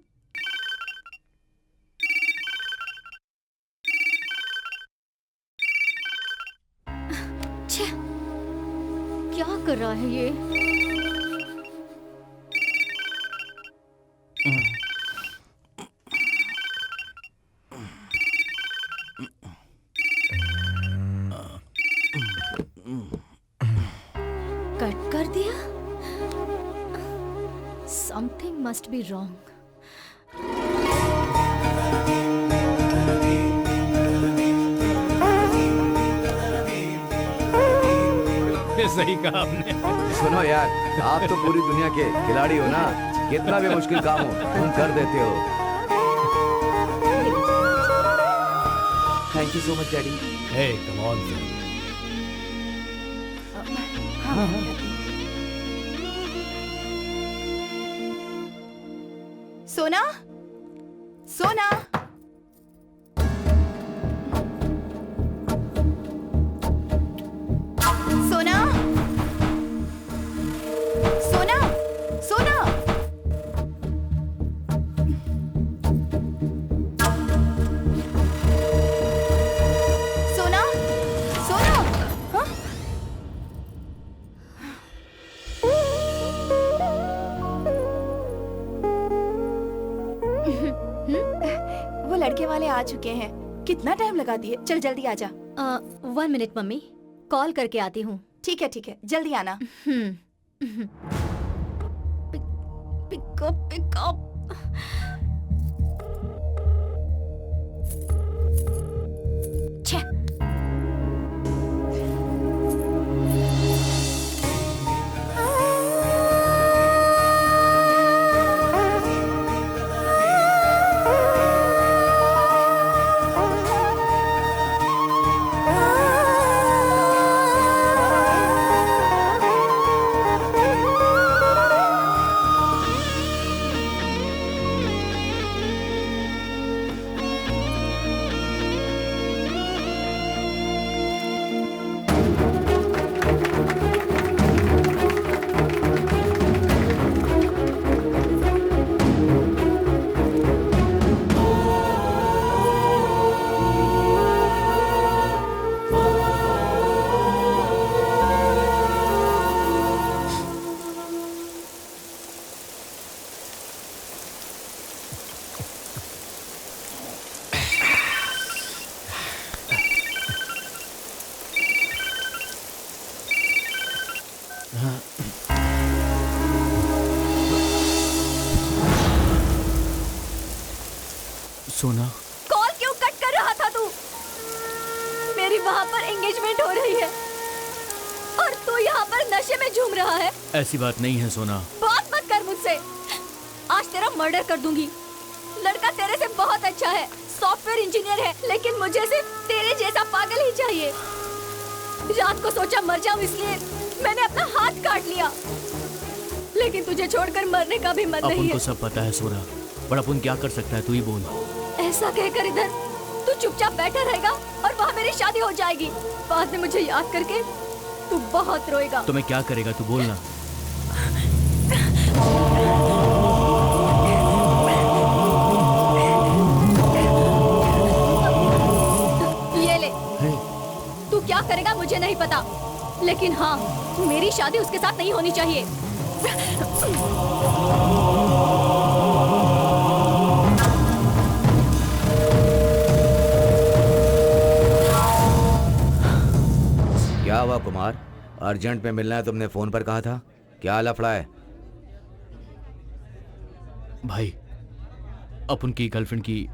क्या कर रहा है ये? कट कर दिया? Something must be wrong. ये सही कहा आपने। सुनो यार, आप तो पूरी दुनिया के खिलाड़ी हो ना, कितना भी मुश्किल काम हो तुम कर देते हो। Thank you so much daddy. Hey come on sir. सोना, सोना, सोना, सोना, सोना। सोना, सोना। हाँ? वो लड़के वाले आ चुके हैं। कितना टाइम लगा दिए? चल जल्दी आजा। 1 मिनट मम्मी, कॉल करके आती हूँ। ठीक है, जल्दी आना। Pickup pickup. सोना, कॉल क्यों कट कर रहा था तू? मेरी वहाँ पर एंगेजमेंट हो रही है और तू यहाँ पर नशे में झूम रहा है। ऐसी बात नहीं है सोना। बात मत कर मुझसे, आज तेरा मर्डर कर दूंगी। लड़का तेरे से बहुत अच्छा है, सॉफ्टवेयर इंजीनियर है, लेकिन मुझे सिर्फ तेरे जैसा पागल ही चाहिए। रात को सोचा मर जाऊं, इसलिए मैंने अपना हाथ काट लिया, लेकिन तुझे छोड़कर मरने का भी मन नहीं अपन है। को सब पता है सोना, पर अपन क्या कर सकता है, तू ही बोल। ऐसा कहकर इधर तू चुपचाप बैठा रहेगा और वहाँ मेरी शादी हो जाएगी। बाद में मुझे याद करके तू बहुत रोएगा। तो मैं क्या करेगा, तू बोलना। ये ले। तू क्या करेगा मुझे नहीं पता, लेकिन हाँ, मेरी शादी उसके साथ नहीं होनी चाहिए। क्या हुआ कुमार? अर्जेंट में मिलना है तुमने फोन पर कहा था, क्या लफड़ा है? भाई, अपन की गर्लफ्रेंड की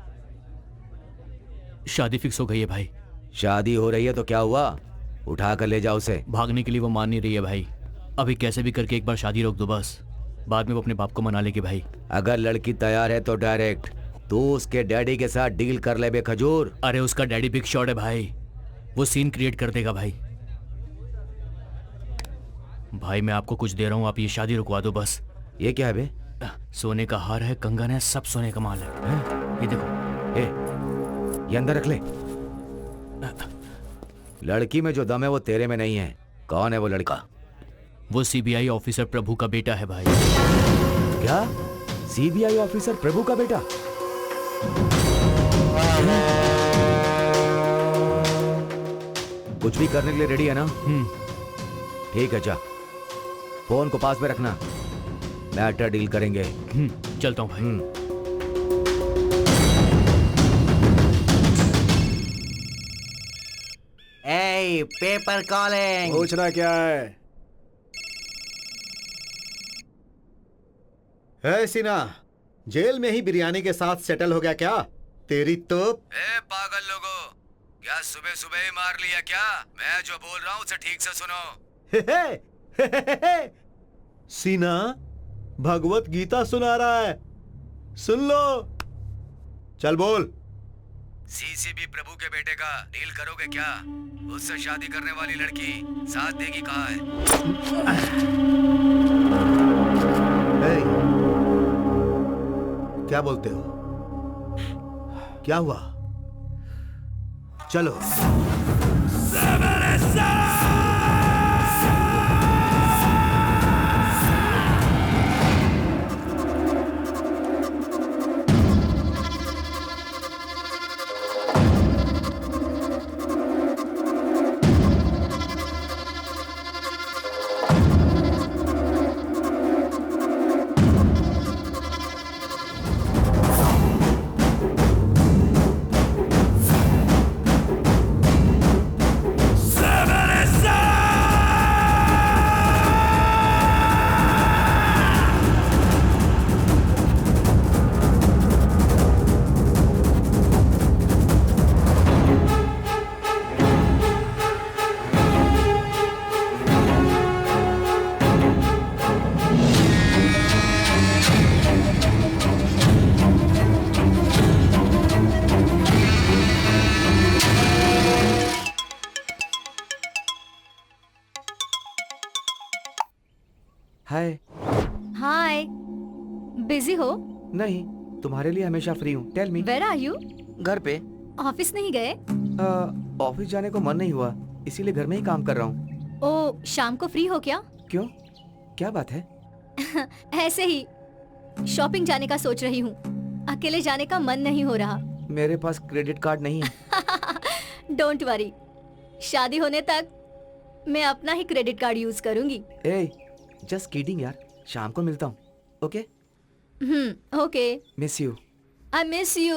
शादी फिक्स हो गई है भाई। शादी हो रही है तो क्या हुआ? उठा कर ले जाओ उसे। भागने के लिए वो मान नहीं रही है भाई। अभी कैसे भी करके एक बार शादी रोक दो बस, बाद में वो अपने बाप को मना लेगी भाई। अगर लड़की तैयार है तो डायरेक्ट तू उसके डैडी के साथ डील कर ले बे खजूर। अरे उसका डैडी बिग शॉट है भाई, वो सीन क्रिएट कर देगा भाई। भाई मैं आपको कुछ दे रहा हूँ, आप ये शादी रुकवा दो बस। ये क्या है बे? सोने का हार है, कंगन है, सब सोने का माल है। ये देखो। ये अंदर रख ले। लड़की में जो दम है वो तेरे में नहीं है। कौन है वो लड़का? वो सीबीआई ऑफिसर प्रभु का बेटा है भाई। क्या? सीबीआई ऑफिसर प्रभु का बेटा? कुछ भी करने के लिए रेडी है ना? ठीक है, जा फोन को पास में रखना, मैटर डील करेंगे। चलता हूँ भाई। ए, पेपर कॉलिंग। पूछना क्या है? है सीना, जेल में ही बिरयानी के साथ सेटल हो गया क्या? तेरी तो पागल लोगों, क्या सुबह सुबह ही मार लिया क्या? मैं जो बोल रहा हूँ उसे ठीक से सुनो। सीना भगवत गीता सुना रहा है, सुन लो। चल बोल। सीसीबी प्रभु के बेटे का डील करोगे क्या? उससे शादी करने वाली लड़की साथ देगी कहाँ है? क्या बोलते हो? क्या हुआ? चलो। हाय। हाय, बिजी हो? नहीं, तुम्हारे लिए हमेशा फ्री हूँ। Tell me. Where are you? घर पे। ऑफिस नहीं गए? ऑफिस जाने को मन नहीं हुआ, इसीलिए घर में ही काम कर रहा हूँ। ओ, शाम को फ्री हो क्या? क्यों, क्या बात है? ऐसे ही शॉपिंग जाने का सोच रही हूँ, अकेले जाने का मन नहीं हो रहा। मेरे पास क्रेडिट कार्ड नहीं है। डोंट वरी, शादी होने तक मैं अपना ही क्रेडिट कार्ड यूज करूंगी। जस्ट किडिंग यार, शाम को मिलता हूँ। Okay? Okay. Miss you. I miss you.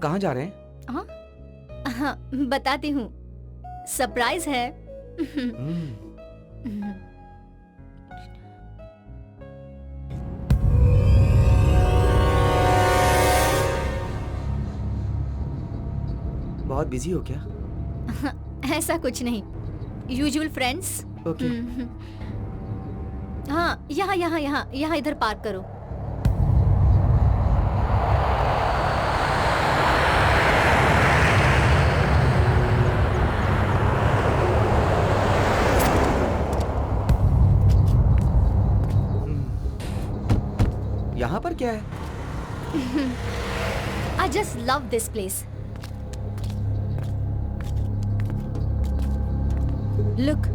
कहाँ जा रहे हैं? हाँ, बताती हूँ, सरप्राइज है। बहुत बिजी हो क्या? ऐसा कुछ नहीं, यूजुअल फ्रेंड्स। ओके। हाँ, यहाँ यहाँ यहाँ यहाँ इधर पार्क करो। यहाँ पर क्या है? I just love this place. Look.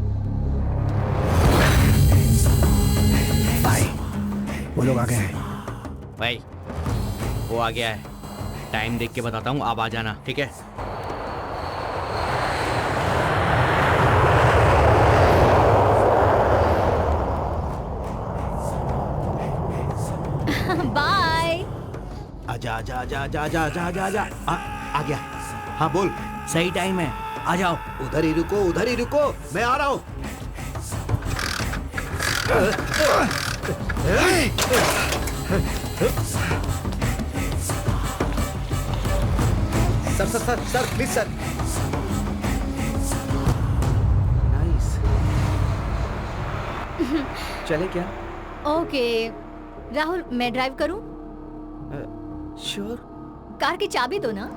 वो लोग आ गए हैं। भाई वो आ गया है, टाइम देख के बताता हूँ, आप आ जाना, ठीक है? बाय। आजा आजा आजा आजा आजा आजा आजा आजा आ गया। हाँ बोल। सही टाइम है, आ जाओ। उधर ही रुको, उधर ही रुको, मैं आ रहा हूँ। Sir sir sir sir please sir. Nice. चले क्या? ओके, राहुल मैं ड्राइव करूं? श्योर। कार की चाबी दो ना।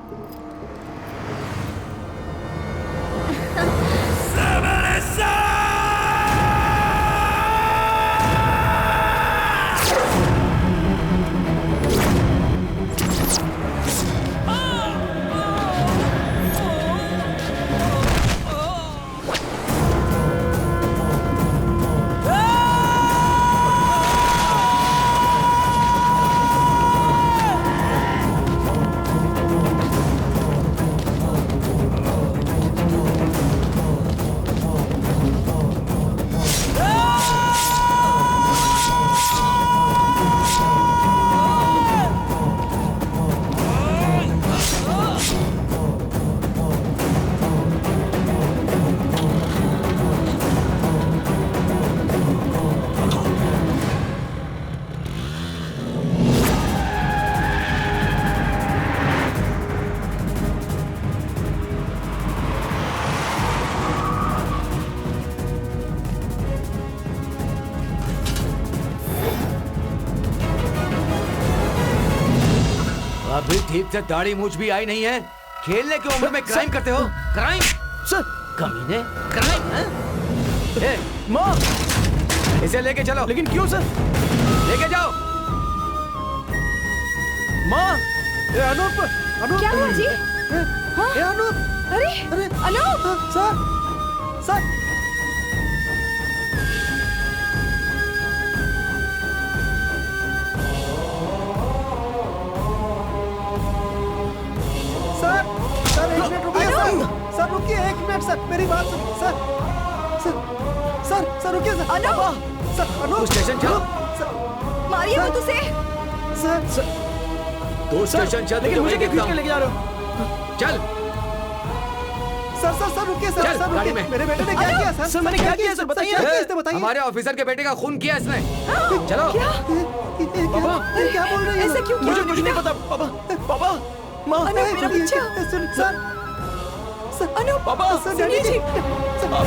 अभी ठीक से दाढ़ी मूछ भी आई नहीं है, खेलने की उम्र में क्राइम करते हो? क्राइम सर, कमीने, क्राइम। ए, माँ, इसे लेके चलो। लेकिन क्यों सर? लेके जाओ। माँ, अनूप, अनूप क्या हुआ जी? अनूप, अरे अरे अनूप, सर सर सर रुकिए एक मिनट सर, मेरी बात सुन सर। सर रुकिए sir. Anoop, sir Anoop, station चलो। मारिए मत उसे। सर तो स्टेशन चल। लेकिन मुझे क्यों खींच के लेके जा रहे हो? चल। सर रुकिए सर। चल, सर गाड़ी रुकिए, में। मेरे बेटे ने क्या किया सर? सर, मैंने क्या किया सर, बताइए। बताइए। हमारे ऑफिसर के बेटे का खून किया इसने। चलो। पापा, क्या बोल रहे हैं? ऐसा क्यों किया? मुझे कुछ नहीं पता। पापा, पापा, माँ, अनूप मेरा बच्चा। सुन सर अनूप, पापा, सुनिए जी। पापा।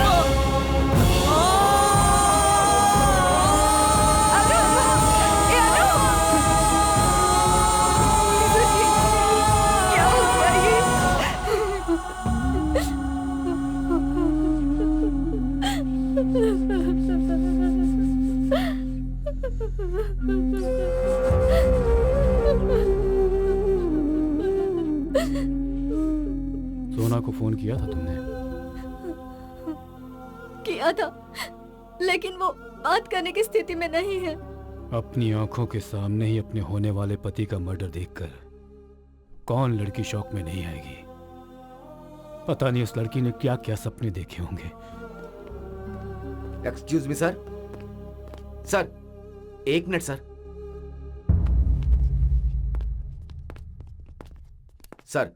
क्या हो गया ये? सोना को फोन किया था तुमने? किया था, लेकिन वो बात करने की स्थिति में नहीं है। अपनी आंखों के सामने ही अपने होने वाले पति का मर्डर देखकर कौन लड़की शौक में नहीं आएगी? पता नहीं उस लड़की ने क्या क्या सपने देखे होंगे। Excuse me sir. सर, एक मिनट सर। सर,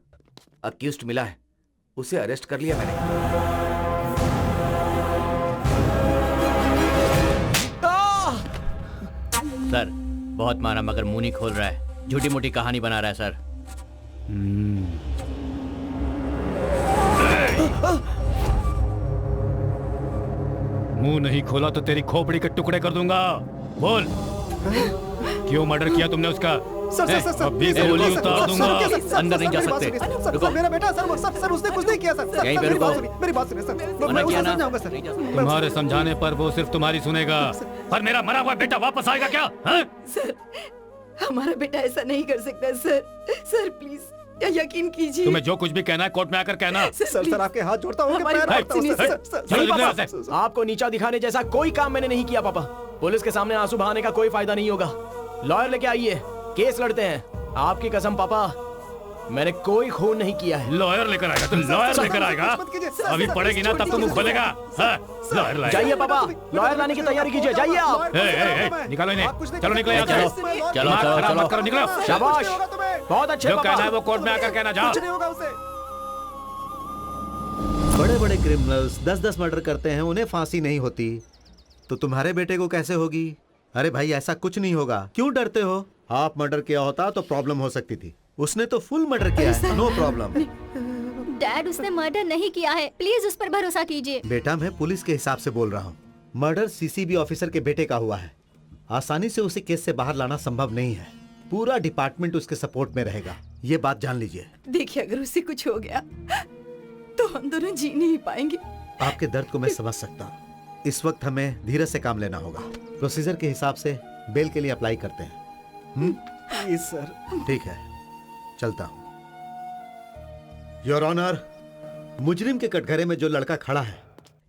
अक्यूज्ड मिला है, उसे अरेस्ट कर लिया मैंने। सर बहुत मारा मगर मुंह नहीं खोल रहा है, झूठी मूठी कहानी बना रहा है सर। मुंह नहीं खोला तो तेरी खोपड़ी के टुकड़े कर दूंगा। बोल, क्यों मर्डर किया तुमने उसका? सर अभी गोली उतार दूंगा। अंदर नहीं जा सकते। रुको। मेरा बेटा सर उसने कुछ नहीं किया सर। यहीं पे रुको। मेरी बात सुनिए सर। मना किया ना? सर तुम्हारे समझाने पर वो सिर्फ तुम्हारी सुनेगा, पर मेरा मरा हुआ बेटा वापस आएगा क्या? हाँ? सर हमारा बेटा ऐसा नहीं कर सकता सर। सर प्लीज यकीन कीजिए। तुम्हें जो कुछ भी कहना है कोर्ट में आकर कहना। सर आपके हाथ जोड़ता हूँ, हमारी पैर बात पड़ता हूँ, सुनिए, सर, सर। सर, नहीं सर, पापा, सर, आपको नीचा दिखाने जैसा कोई काम मैंने नहीं किया पापा। पुलिस के सामने आंसू बहाने का कोई फायदा नहीं होगा। लॉयर लेके आइए, केस लड़ते हैं। आपकी कसम पापा, मैंने कोई खून नहीं किया है। लॉयर लेकर आएगा? तुम लॉयर लेकर आएगा? अभी पड़ेगी ना तब तो मुंह खोलेगा। लॉयर लाएगा। जाइए पापा, लॉयर लाने की तैयारी कीजिए। जाइए आप। निकालो इन्हें, चलो निकलो यहाँ चलो से। चलो दिमाग चलो खराब चलो मत करो, निकलो। शाबाश, बहुत अच्छे जो कहना है पापा। वो कोर्ट में आकर कहना। जाओ। कुछ नहीं होगा उसे। बड़े बड़े क्रिमिनल्स 10-10 मर्डर करते हैं, उन्हें फांसी नहीं होती, तो तुम्हारे बेटे को कैसे होगी? अरे भाई ऐसा कुछ नहीं होगा, क्यों डरते हो? आप मर्डर किया होता तो प्रॉब्लम हो सकती थी, उसने तो फुल मर्डर किया है, नो प्रॉब्लम। डैड उसने मर्डर नहीं किया है, प्लीज उस पर भरोसा कीजिए। बेटा मैं पुलिस के हिसाब से बोल रहा हूँ, मर्डर सीसीबी ऑफिसर के बेटे का हुआ है। आसानी से उसे केस से बाहर लाना संभव नहीं है, पूरा डिपार्टमेंट उसके सपोर्ट में रहेगा, ये बात जान लीजिए। देखिए अगर उसे कुछ हो गया तो हम दोनों जी नहीं पाएंगे। आपके दर्द को मैं समझ सकता हूँ, इस वक्त हमें धीरज से काम लेना होगा। प्रोसीजर के हिसाब से बेल के लिए अप्लाई करते हैं। Please sir. ठीक है, चलता हूँ। योर ऑनर, मुजरिम के कटघरे में जो लड़का खड़ा है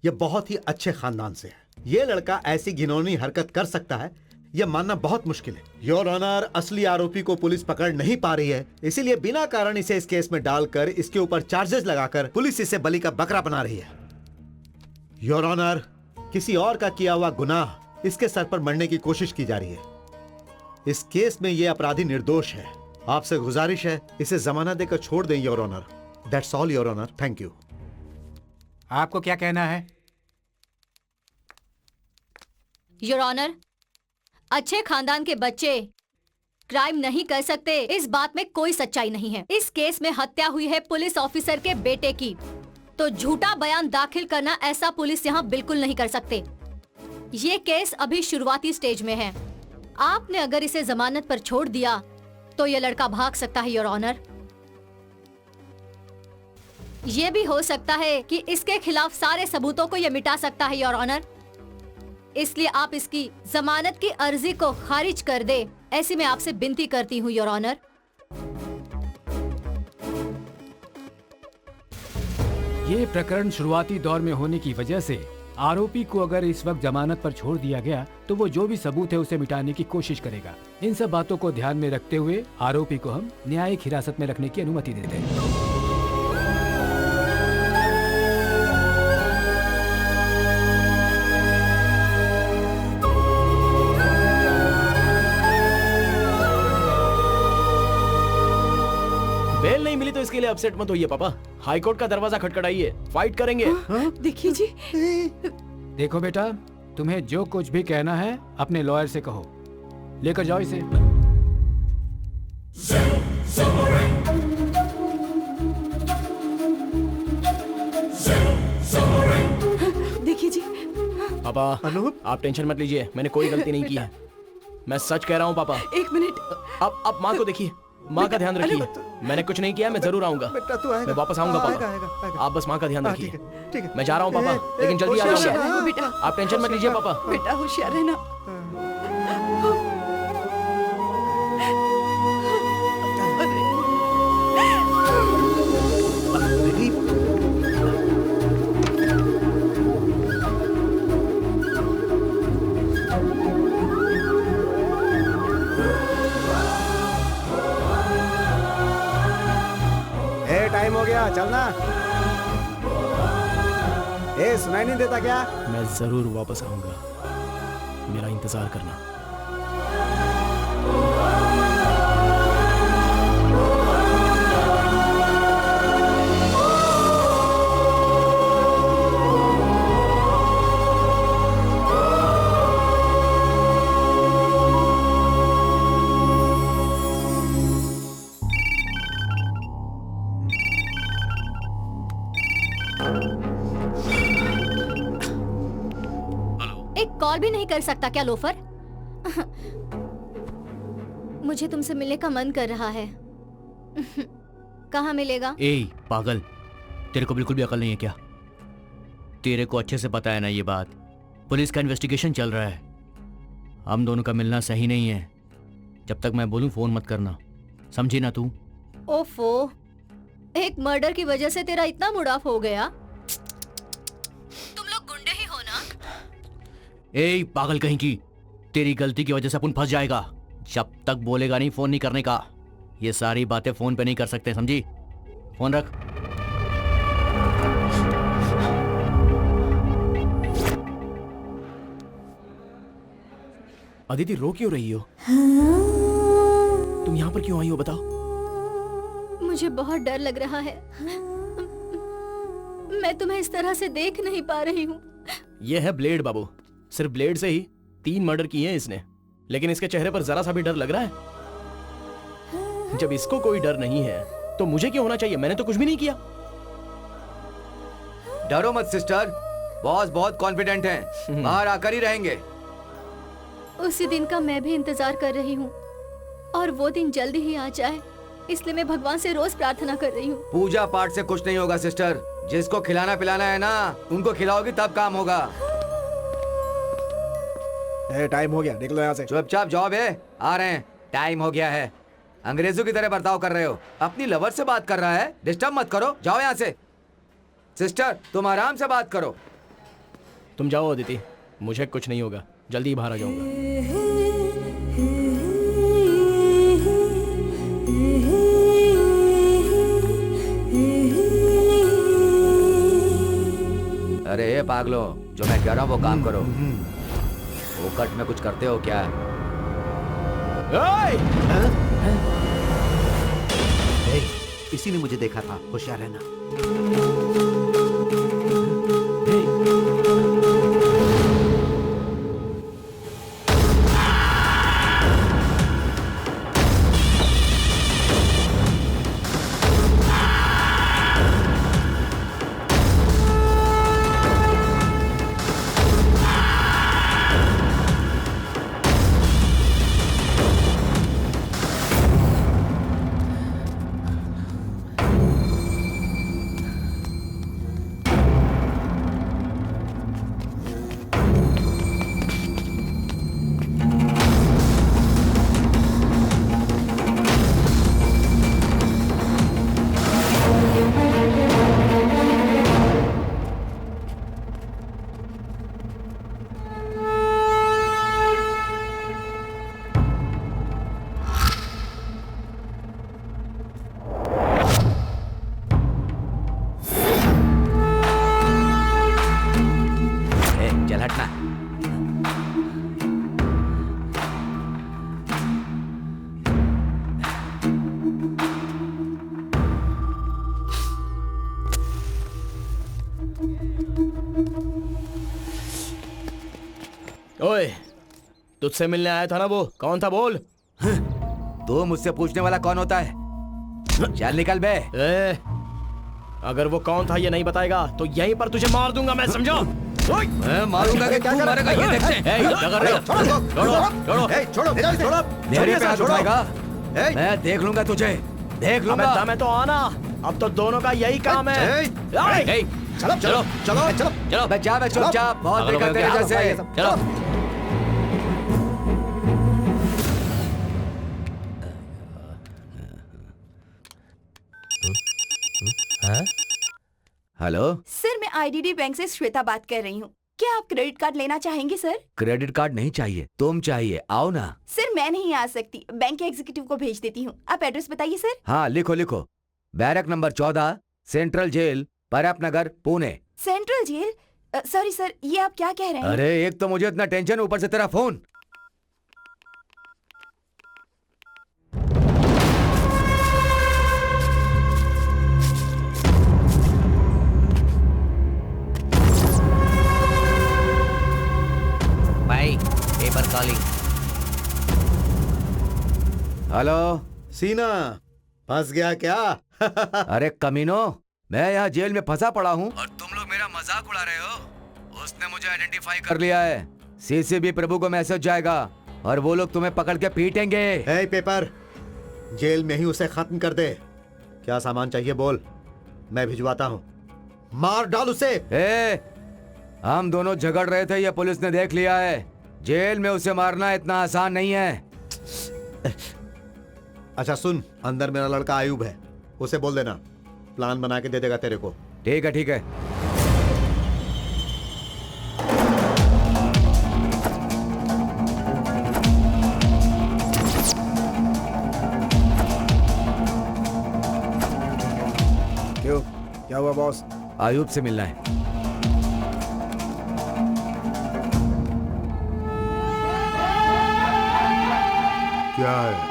यह बहुत ही अच्छे खानदान से है। यह लड़का ऐसी घिनौनी हरकत कर सकता है यह मानना बहुत मुश्किल है। योर ऑनर, असली आरोपी को पुलिस पकड़ नहीं पा रही है, इसीलिए बिना कारण इसे इस केस में डालकर इसके ऊपर चार्जेस लगाकर पुलिस इसे बलि का बकरा बना रही है। योर ऑनर, किसी और का किया हुआ गुनाह इसके सर पर मरने की कोशिश की जा रही है। इस केस में यह अपराधी निर्दोष है। आपसे गुजारिश है इसे जमानत देकर छोड़ दें your honour. That's all your honour, thank you. आपको क्या कहना है? योर ऑनर, अच्छे खानदान के बच्चे क्राइम नहीं कर सकते, इस बात में कोई सच्चाई नहीं है। इस केस में हत्या हुई है पुलिस ऑफिसर के बेटे की, तो झूठा बयान दाखिल करना ऐसा पुलिस यहाँ बिल्कुल नहीं कर सकते। ये केस अभी शुरुआती स्टेज में है। आपने अगर इसे जमानत पर छोड़ दिया तो ये लड़का भाग सकता है योर ऑनर। ये भी हो सकता है कि इसके खिलाफ सारे सबूतों को ये मिटा सकता है योर ऑनर, इसलिए आप इसकी जमानत की अर्जी को खारिज कर दे, ऐसी मैं आपसे विनती करती हूँ योर ऑनर। ये प्रकरण शुरुआती दौर में होने की वजह से आरोपी को अगर इस वक्त जमानत पर छोड़ दिया गया तो वो जो भी सबूत है उसे मिटाने की कोशिश करेगा। इन सब बातों को ध्यान में रखते हुए आरोपी को हम न्यायिक हिरासत में रखने की अनुमति देते हैं। बेल नहीं मिली तो इसके लिए अपसेट मत होइए पापा। हाई कोर्ट का दरवाजा खटखटाइए, फाइट करेंगे। देखिए जी। देखो बेटा, तुम्हें जो कुछ भी कहना है अपने लॉयर से कहो, लेकर जाओ इसे। देखिए जी। पापा आप टेंशन मत लीजिए, मैंने कोई गलती नहीं की है, मैं सच कह रहा हूँ पापा। एक मिनट। आप माँ को देखिए, माँ का ध्यान रखिए। मैंने कुछ नहीं किया, मैं जरूर आऊंगा। बेटा तू आएगा, मैं वापस आऊंगा पापा। आएगा। आप बस माँ का ध्यान रखिए। ठीक है। मैं जा रहा हूँ पापा, लेकिन जल्दी आ होशियार जाऊंगा। रहना बेटा। आप टेंशन मत लीजिए पापा। बेटा होशियार रहना। टाइम हो गया, चलना। सुनाई नहीं देता क्या? मैं जरूर वापस आऊंगा, मेरा इंतजार करना। एक कॉल भी नहीं कर सकता क्या लोफर? मुझे तुमसे मिलने का मन कर रहा है। कहाँ मिलेगा? ए पागल, तेरे को बिल्कुल भी अकल नहीं है क्या? तेरे को अच्छे से पता है ना ये बात। पुलिस का इन्वेस्टिगेशन चल रहा है। हम दोनों का मिलना सही नहीं है। जब तक मैं बोलूं फोन मत करना, समझी ना तू? ओफो, एक मर्डर की वजह से तेरा इतना मूड ऑफ हो गया? तुम लोग गुंडे ही हो ना? ए पागल कहीं की, तेरी गलती की वजह से अपन फंस जाएगा। जब तक बोलेगा नहीं फोन नहीं करने का। ये सारी बातें फोन पे नहीं कर सकते, समझी? फोन रख। अदिति, रो क्यों रही हो? तुम यहाँ पर क्यों आई हो, बताओ? मुझे बहुत डर लग रहा है। मैं तुम्हें इस तरह से देख नहीं पा रही हूँ। ये है ब्लेड बाबू। सिर्फ ब्लेड से ही 3 मर्डर किए हैं इसने, लेकिन इसके चेहरे पर जरा सा भी डर लग रहा है। जब इसको कोई डर नहीं है तो मुझे क्यों होना चाहिए? मैंने तो कुछ भी नहीं किया। डरो मत सिस्टर, बॉस बहुत कॉन्फिडेंट हैं, बाहर आकर ही रहेंगे। उसी दिन का मैं भी इंतजार कर रही हूँ और वो दिन जल्दी ही आ जाए, इसलिए मैं भगवान से रोज प्रार्थना कर रही हूँ। पूजा पाठ से कुछ नहीं होगा सिस्टर। जिसको खिलाना पिलाना है ना, उनको खिलाओगी तब काम होगा। टाइम हो गया, निकलो यहाँ से। चुपचाप जॉब है, आ रहे हैं। टाइम हो गया है। अंग्रेजों की तरह बर्ताव कर रहे हो। अपनी लवर से बात कर रहा है, डिस्टर्ब मत करो। जाओ यहाँ से। सिस्टर तुम आराम से बात करो। तुम जाओ अदिति, मुझे कुछ नहीं होगा। जल्दी बाहर आ जाऊंगा। अरे ये पागलो, जो मैं कह रहा हूँ वो काम करो। फोकट में कुछ करते हो क्या? इसी ने मुझे देखा था, होशियार रहना। ओए, तुझसे मिलने आया था ना वो? कौन था बोल? तो मुझसे पूछने वाला कौन होता है? चल निकल बे। अगर वो कौन था ये नहीं बताएगा तो यहीं पर तुझे मार दूंगा मैं, समझो? मैं मारूंगा कि क्या मारेगा ये देखते हैं। छोड़ो। मेरे पे हाथ उठाएगा, मैं देख लूंगा तुझे, देख लूंगा। मैं तो आना, अब तो दोनों का यही काम है। चलो चलो चलो चलो चलो बच्चा, मैं चुपचाप, बहुत देखा तेरे जैसे। चलो। हेलो सर, मैं आईडीडी बैंक से श्वेता बात कर रही हूँ। क्या आप क्रेडिट कार्ड लेना चाहेंगे सर? क्रेडिट कार्ड नहीं चाहिए, तुम चाहिए, आओ ना। सर मैं नहीं आ सकती, बैंक के एग्जीक्यूटिव को भेज देती हूँ। आप एड्रेस बताइए सर। हाँ लिखो लिखो, बैरक नंबर 14, सेंट्रल जेल, परप नगर, Pune. Central jail? Sorry sir, ये आप क्या कह रहे हैं? अरे एक तो मुझे इतना टेंशन, ऊपर से तेरा फोन। भाई पेपर कॉलिंग। हेलो सीना, फंस गया क्या? अरे कमीनो, मैं यहाँ जेल में फंसा पड़ा हूँ और तुम लोग मेरा मजाक उड़ा रहे हो। उसने मुझे आइडेंटिफाई कर लिया है। सीसीबी प्रभु को मैसेज जाएगा और वो लोग तुम्हें पकड़ के पीटेंगे। हे पेपर, जेल में ही उसे खत्म कर दे। क्या सामान चाहिए बोल, मैं भिजवाता हूँ। मार डाल उसे। हम दोनों झगड़ रहे थे, ये पुलिस ने देख लिया है। जेल में उसे मारना इतना आसान नहीं है। अच्छा सुन, अंदर मेरा लड़का आयुब है, उसे बोल देना, प्लान बना के दे देगा तेरे को। ठीक है ठीक है। क्यों, क्या हुआ बॉस? आयुब से मिलना है। क्या है?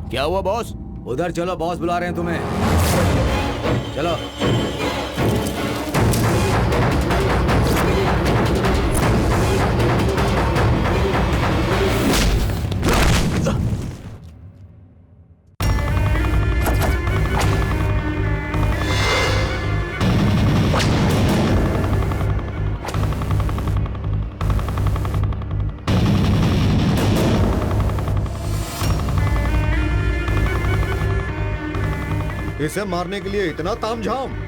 क्या हुआ बॉस? उधर चलो, बॉस बुला रहे हैं तुम्हें। चलो। इसे मारने के लिए इतना तामझाम?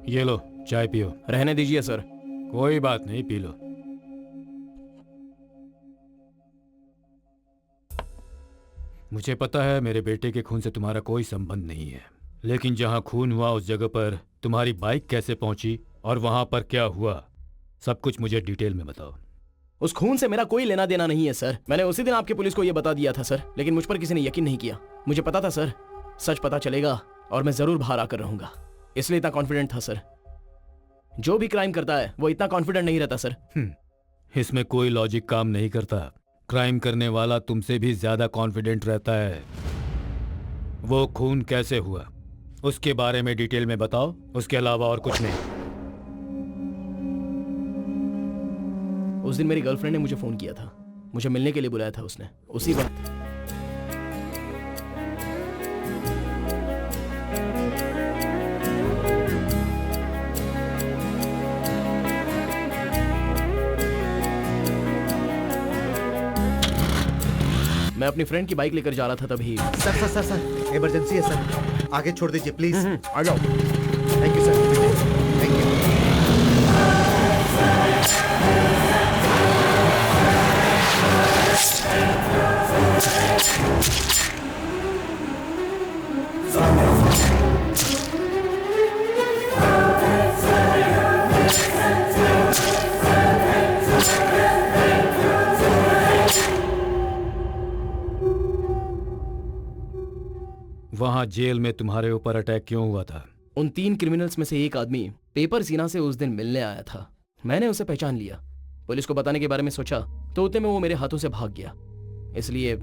ये लो, चाय पियो। रहने दीजिए सर। कोई बात नहीं, पी लो। मुझे पता है मेरे बेटे के खून से तुम्हारा कोई संबंध नहीं है, लेकिन जहां खून हुआ उस जगह पर तुम्हारी बाइक कैसे पहुंची और वहां पर क्या हुआ, सब कुछ मुझे डिटेल में बताओ। उस खून से मेरा कोई लेना देना नहीं है सर। मैंने उसी दिन आपकी पुलिस को यह बता दिया था सर, लेकिन मुझ पर किसी ने यकीन नहीं किया। मुझे पता था सर, सच पता चलेगा और मैं जरूर बाहर आकर रहूंगा, इसलिए इतना कॉन्फिडेंट था सर। जो भी क्राइम करता है वो इतना कॉन्फिडेंट नहीं रहता सर। इसमें कोई लॉजिक काम नहीं करता। क्राइम करने वाला तुमसे भी ज्यादा कॉन्फिडेंट रहता है। वो खून कैसे हुआ उसके बारे में डिटेल में बताओ, उसके अलावा और कुछ नहीं। उस दिन मेरी गर्लफ्रेंड ने मुझे फोन किया था, मुझे मिलने के लिए बुलाया था उसने। उसी वक्त मैं अपनी फ्रेंड की बाइक लेकर जा रहा था तभी। Sir sir sir sir emergency है सर, आगे छोड़ दीजिए प्लीज। आ जाओ। Thank you sir, thank you. वहां जेल में तुम्हारे ऊपर अटैक क्यों हुआ था? उन 3 क्रिमिनल्स में से एक आदमी पेपर सीना से उस दिन मिलने आया था। मैंने उसे पहचान लिया। पुलिस को बताने के बारे में सोचा तो उतने में वो मेरे हाथों से भाग गया। इसलिए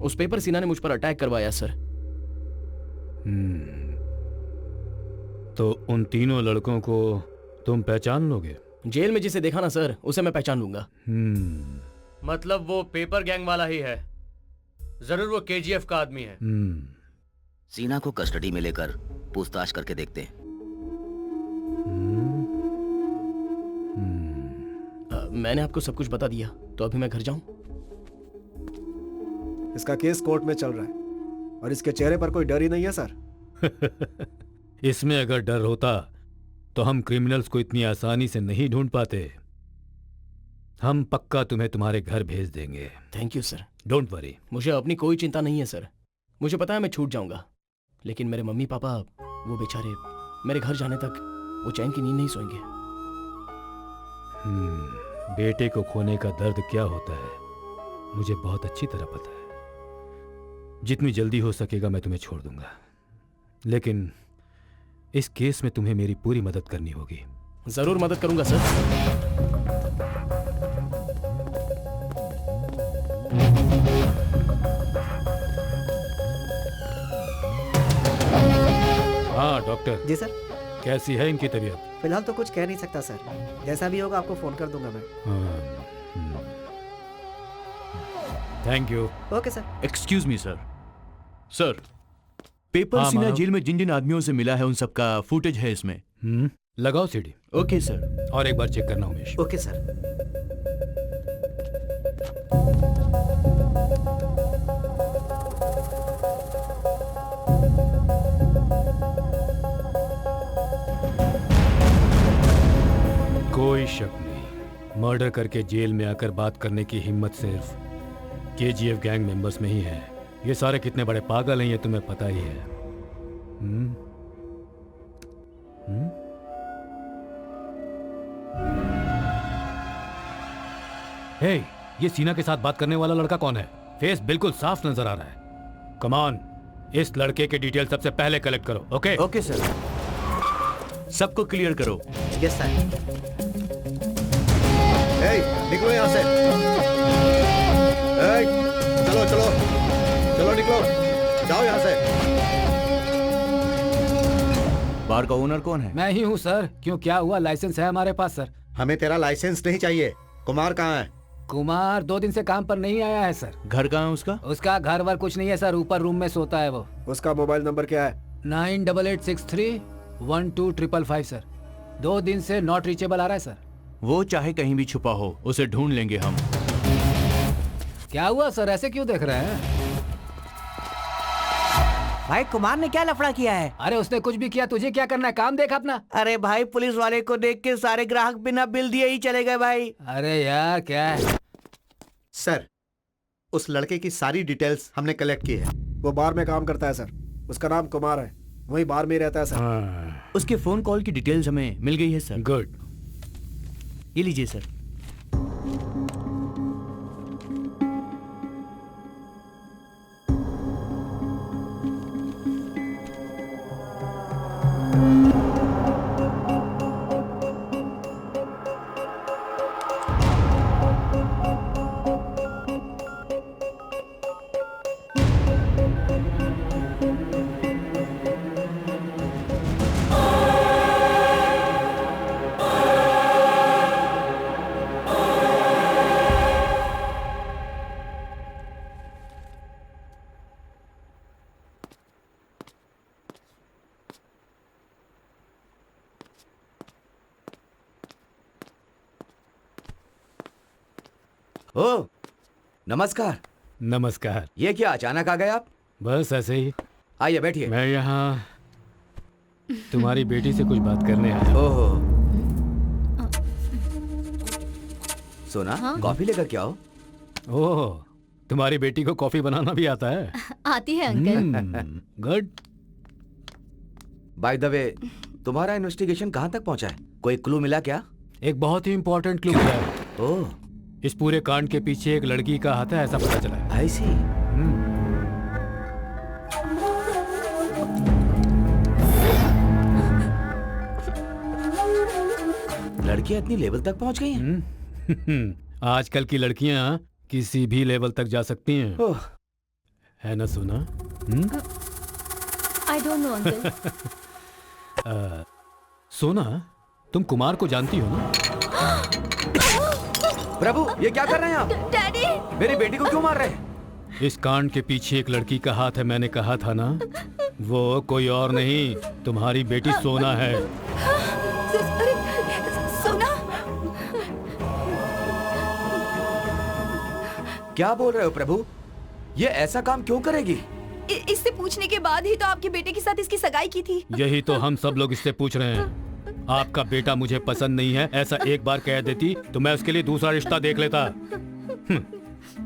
उस पेपर सीना ने मुझ पर अटैक करवाया सर। तो उन तीनों लड़कों को तुम पहचान लोगे? जेल में जिसे देखा ना सर, उसे मैं पहचान लूंगा। मतलब वो पेपर गैंग वाला ही है? जरूर वो केजीएफ का आदमी है। सीना को कस्टडी में लेकर पूछताछ करके देखते हैं। मैंने आपको सब कुछ बता दिया, तो अभी मैं घर जाऊं? इसका केस कोर्ट में चल रहा है और इसके चेहरे पर कोई डर ही नहीं है सर। इसमें अगर डर होता तो हम क्रिमिनल्स को इतनी आसानी से नहीं ढूंढ पाते। हम पक्का तुम्हें तुम्हारे घर भेज देंगे। Thank you sir. Don't worry. मुझे अपनी कोई चिंता नहीं है सर। मुझे पता है मैं छूट जाऊंगा, लेकिन मेरे मम्मी पापा वो बेचारे मेरे घर जाने तक वो चैन की नींद नहीं सोएंगे। बेटे को खोने का दर्द क्या होता है मुझे बहुत अच्छी तरह पता है। जितनी जल्दी हो सकेगा मैं तुम्हें छोड़ दूंगा, लेकिन इस केस में तुम्हें मेरी पूरी मदद करनी होगी। जरूर मदद करूंगा सर। हाँ डॉक्टर। जी सर। कैसी है इनकी तबीयत? फिलहाल तो कुछ कह नहीं सकता सर, जैसा भी होगा आपको फोन कर दूंगा मैं। Thank you. Okay sir. Excuse me sir. Sir, paper सीना जेल में जिन जिन आदमियों से मिला है उन सबका फुटेज है इसमें। लगाओ सीडी। Okay sir. और एक बार चेक करना उमेश। Okay sir. कोई शक नहीं, मर्डर करके जेल में आकर बात करने की हिम्मत सिर्फ केजीएफ गैंग मेंबर्स में ही है। ये सारे कितने बड़े पागल हैं ये तुम्हें पता ही है। हे, ये सीना के साथ बात करने वाला लड़का कौन है? फेस बिल्कुल साफ नजर आ रहा है। कम ऑन, इस लड़के के डिटेल सबसे पहले कलेक्ट करो। ओके? Okay sir. सबको क्लियर करो। Yes sir. निकलो यहाँ से। चलो चलो चलो, निकलो, जाओ यहाँ से। बार का ओनर कौन है? मैं ही हूँ सर। क्यों, क्या हुआ? लाइसेंस है हमारे पास सर। हमें तेरा लाइसेंस नहीं चाहिए। कुमार कहाँ है? कुमार 2 दिन से काम पर नहीं आया है सर। घर कहाँ है उसका? उसका घर वर कुछ नहीं है सर, ऊपर रूम में सोता है वो। उसका मोबाइल नंबर क्या है? 9886312555 सर। 2 दिन से नॉट रीचेबल आ रहा है सर। वो चाहे कहीं भी छुपा हो, उसे ढूंढ लेंगे हम। क्या हुआ सर, ऐसे क्यों देख रहे हैं? भाई कुमार ने क्या लफड़ा किया है? अरे उसने कुछ भी किया, तुझे क्या करना है? काम देख अपना। अरे भाई, पुलिस वाले को देख के सारे ग्राहक बिना बिल दिए ही चले गए भाई। अरे यार क्या है? सर, उस लड़के की सारी डिटेल्स हमने कलेक्ट की है। वो बार में काम करता है सर। उसका नाम कुमार है, वही बार में रहता है सर। उसके फोन कॉल की डिटेल्स हमें मिल गई है सर। गुड। ये लीजिए सर। ओ, नमस्कार। नमस्कार। ये क्या अचानक आ गए आप? बस ऐसे ही। आइए बैठिए। मैं यहाँ तुम्हारी बेटी से कुछ बात करने आया। ओहो। सोना, कॉफी लेकर के आओ। ओह, तुम्हारी बेटी को कॉफी बनाना भी आता है? आती है uncle. Good. By the way, तुम्हारा इन्वेस्टिगेशन कहाँ तक पहुँचा है? कोई क्लू मिला क्या? एक बहुत ही इम्पोर्टेंट क्लू मिला है। ओह, इस पूरे कांड के पीछे एक लड़की का हाथ है, ऐसा पता चला है। आई सी। लड़कियां इतनी लेवल तक पहुंच गई हैं? आजकल की लड़कियां किसी भी लेवल तक जा सकती हैं। है ना सोना? आई डोंट नो अंकल। सोना, तुम कुमार को जानती हो ना? प्रभु, ये क्या कर रहे हैं आप? डैडी, मेरी बेटी को क्यों मार रहे हैं? इस कांड के पीछे एक लड़की का हाथ है, मैंने कहा था ना। वो कोई और नहीं, तुम्हारी बेटी सोना है। सोना? क्या बोल रहे हो प्रभु? ये ऐसा काम क्यों करेगी? इससे पूछने के बाद ही तो आपके बेटे के साथ इसकी सगाई की थी। यही तो हम सब लोग इससे पूछ रहे हैं। आपका बेटा मुझे पसंद नहीं है, ऐसा एक बार कह देती तो मैं उसके लिए दूसरा रिश्ता देख लेता।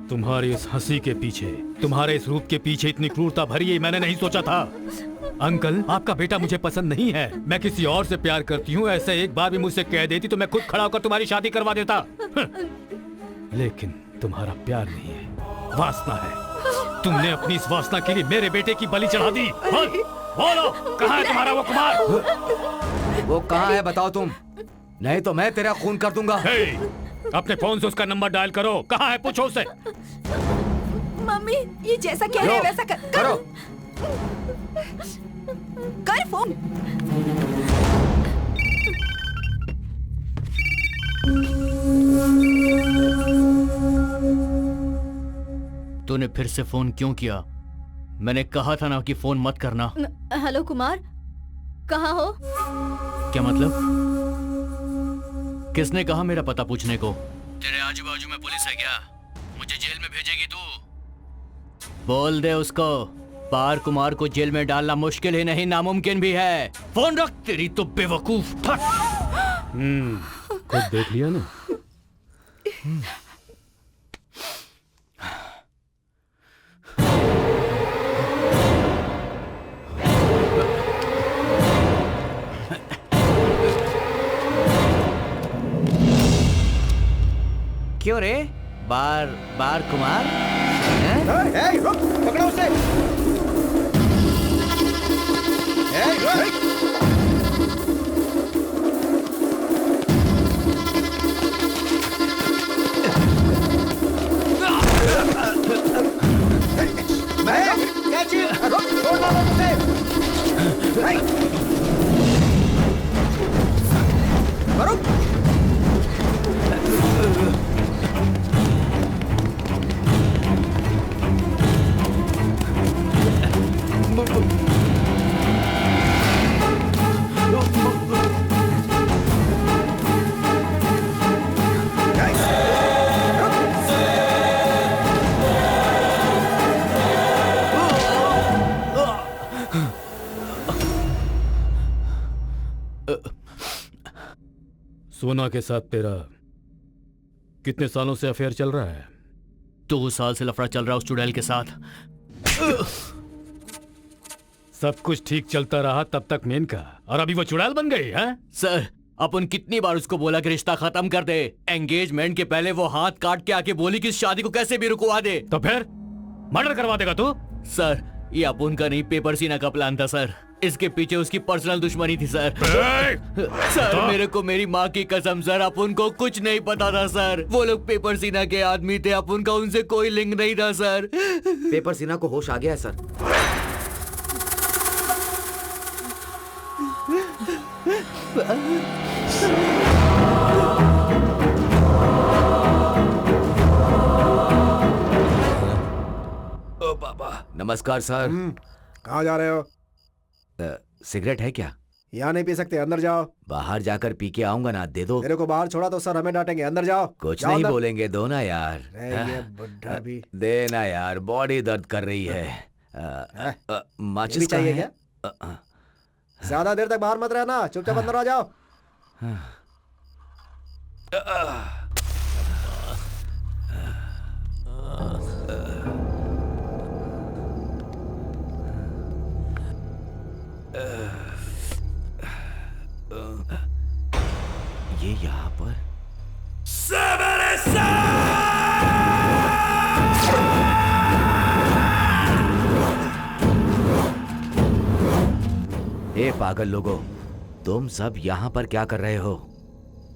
तुम्हारी इस हंसी के पीछे, तुम्हारे इस रूप के पीछे इतनी क्रूरता भरी है, मैंने नहीं सोचा था। अंकल, आपका बेटा मुझे पसंद नहीं है, मैं किसी और से प्यार करती हूँ, ऐसा एक बार भी मुझसे कह देती तो मैं खुद खड़ा होकर तुम्हारी शादी करवा देता। लेकिन तुम्हारा प्यार नहीं है, वासना है। तुमने अपनी इस वासना के लिए मेरे बेटे की बलि चढ़ा दी। बोलो, कहाँ है तुम्हारा वो कुमार? वो कहाँ है बताओ तुम, नहीं तो मैं तेरा खून कर दूंगा। अपने फोन से उसका नंबर डायल करो, कहाँ है पूछो उसे। मम्मी, ये जैसा कह रहे हैं वैसा करो। कर फोन। तूने फिर से फोन क्यों किया? मैंने कहा था ना कि फोन मत करना। हेलो कुमार, कहाँ हो? क्या मतलब? किसने कहा मेरा पता पूछने को? तेरे आजू बाजू में पुलिस है क्या? मुझे जेल में भेजेगी तू? बोल दे उसको, पार कुमार को जेल में डालना मुश्किल ही नहीं, नामुमकिन भी है। फोन रख, तेरी तो बेवकूफ। खुद देख लिया ना। क्यों रे? बार कुमार? रुक, पकड़ो उसे। रुक। सोना के साथ तेरा कितने सालों से अफेयर चल रहा है? 2 साल से लफड़ा चल रहा है उस चुड़ैल के साथ। सब कुछ ठीक चलता रहा तब तक मेनका, और अभी वो चुड़ैल बन गई है? सर, अपन कितनी बार उसको बोला कि रिश्ता खत्म कर दे। एंगेजमेंट के पहले वो हाथ काट के आके बोली कि इस शादी को कैसे भी रुकवा दे। तो फिर मर्डर करवा देगा तू? सर, ये अपन का नहीं, पेपर सीना का प्लान था सर। इसके पीछे उसकी पर्सनल दुश्मनी थी सर। सर, मेरे को मेरी माँ की कसम सर, अपन को कुछ नहीं पता था सर। वो लोग पेपर सीना के आदमी थे, अपन का उनसे कोई लिंक नहीं था सर। पेपर सीना को होश आ गया है सर। बाबा। नमस्कार सर। कहाँ जा रहे हो? सिगरेट है क्या? यहाँ नहीं पी सकते, अंदर जाओ। बाहर जाकर पी के आऊंगा ना, दे दो। मेरे को बाहर छोड़ा तो सर हमें डांटेंगे, अंदर जाओ। कुछ जाओ नहीं अंदर। बोलेंगे, दो ना यार। ये बुढ़ा भी। देना यार, बॉडी दर्द कर रही है। ये माचिस भी चाहिए कहाँ क्या? है? ज्यादा देर तक बाहर मत रहना, चुपचाप अंदर आ जाओ। ये यहाँ पर ए पागल लोगों, तुम सब यहाँ पर क्या कर रहे हो?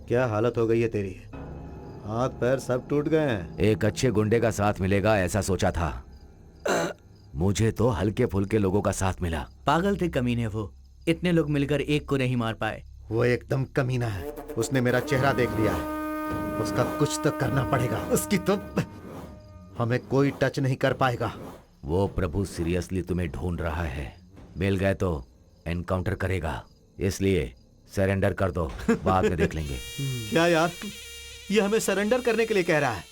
क्या हालत हो गई है तेरी? हाथ पैर सब टूट गए हैं। एक अच्छे गुंडे का साथ मिलेगा ऐसा सोचा था, मुझे तो हल्के फुल्के लोगों का साथ मिला। पागल थे कमीने वो, इतने लोग मिलकर एक को नहीं मार पाए। वो एकदम कमीना है, उसने मेरा चेहरा देख लिया है। उसका कुछ तो करना पड़ेगा, उसकी तो हमें कोई टच नहीं कर पाएगा। वो प्रभु सीरियसली तुम्हें ढूंढ रहा है, मिल गए तो एनकाउंटर करेगा, इसलिए सरेंडर कर दो, बाद में देख लेंगे। क्या यार, ये हमें सरेंडर करने के लिए कह रहा है?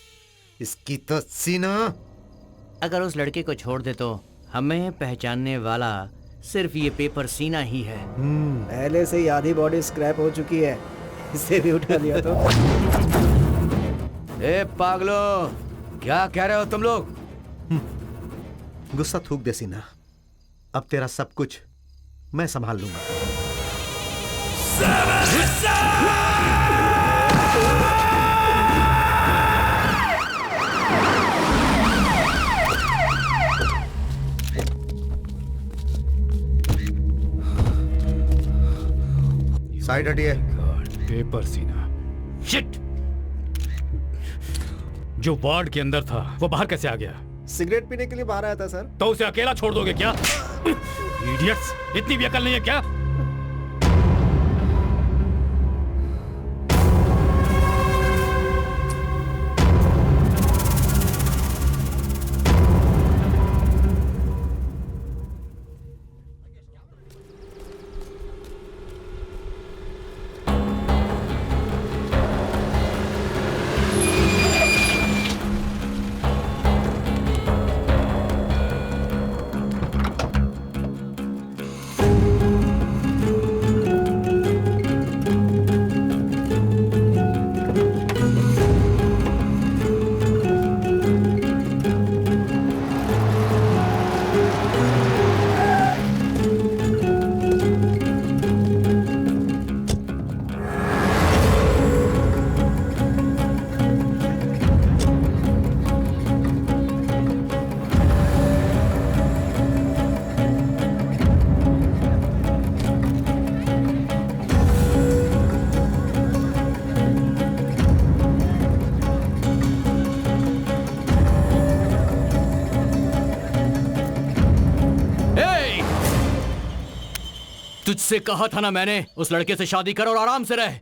इसकी तो सीना। अगर उस लड़के को छोड़ दे तो हमें पहचानने वाला सिर्फ ये पेपर सीना ही है। पहले से ही आधी बॉडी स्क्रैप हो चुकी है, इसे भी उठा लिया तो। ए पागलो, क्या कह रहे हो तुम लोग? गुस्सा थूक दे सीना, अब तेरा सब कुछ मैं संभाल लूंगा। साइड हटिए। पेपर सीना। शिट! जो वार्ड के अंदर था वो बाहर कैसे आ गया? सिगरेट पीने के लिए बाहर आया था सर। तो उसे अकेला छोड़ दोगे क्या? इडियट्स, इतनी भी अकल नहीं है क्या? तुझसे कहा था ना मैंने, उस लड़के से शादी कर और आराम से रह।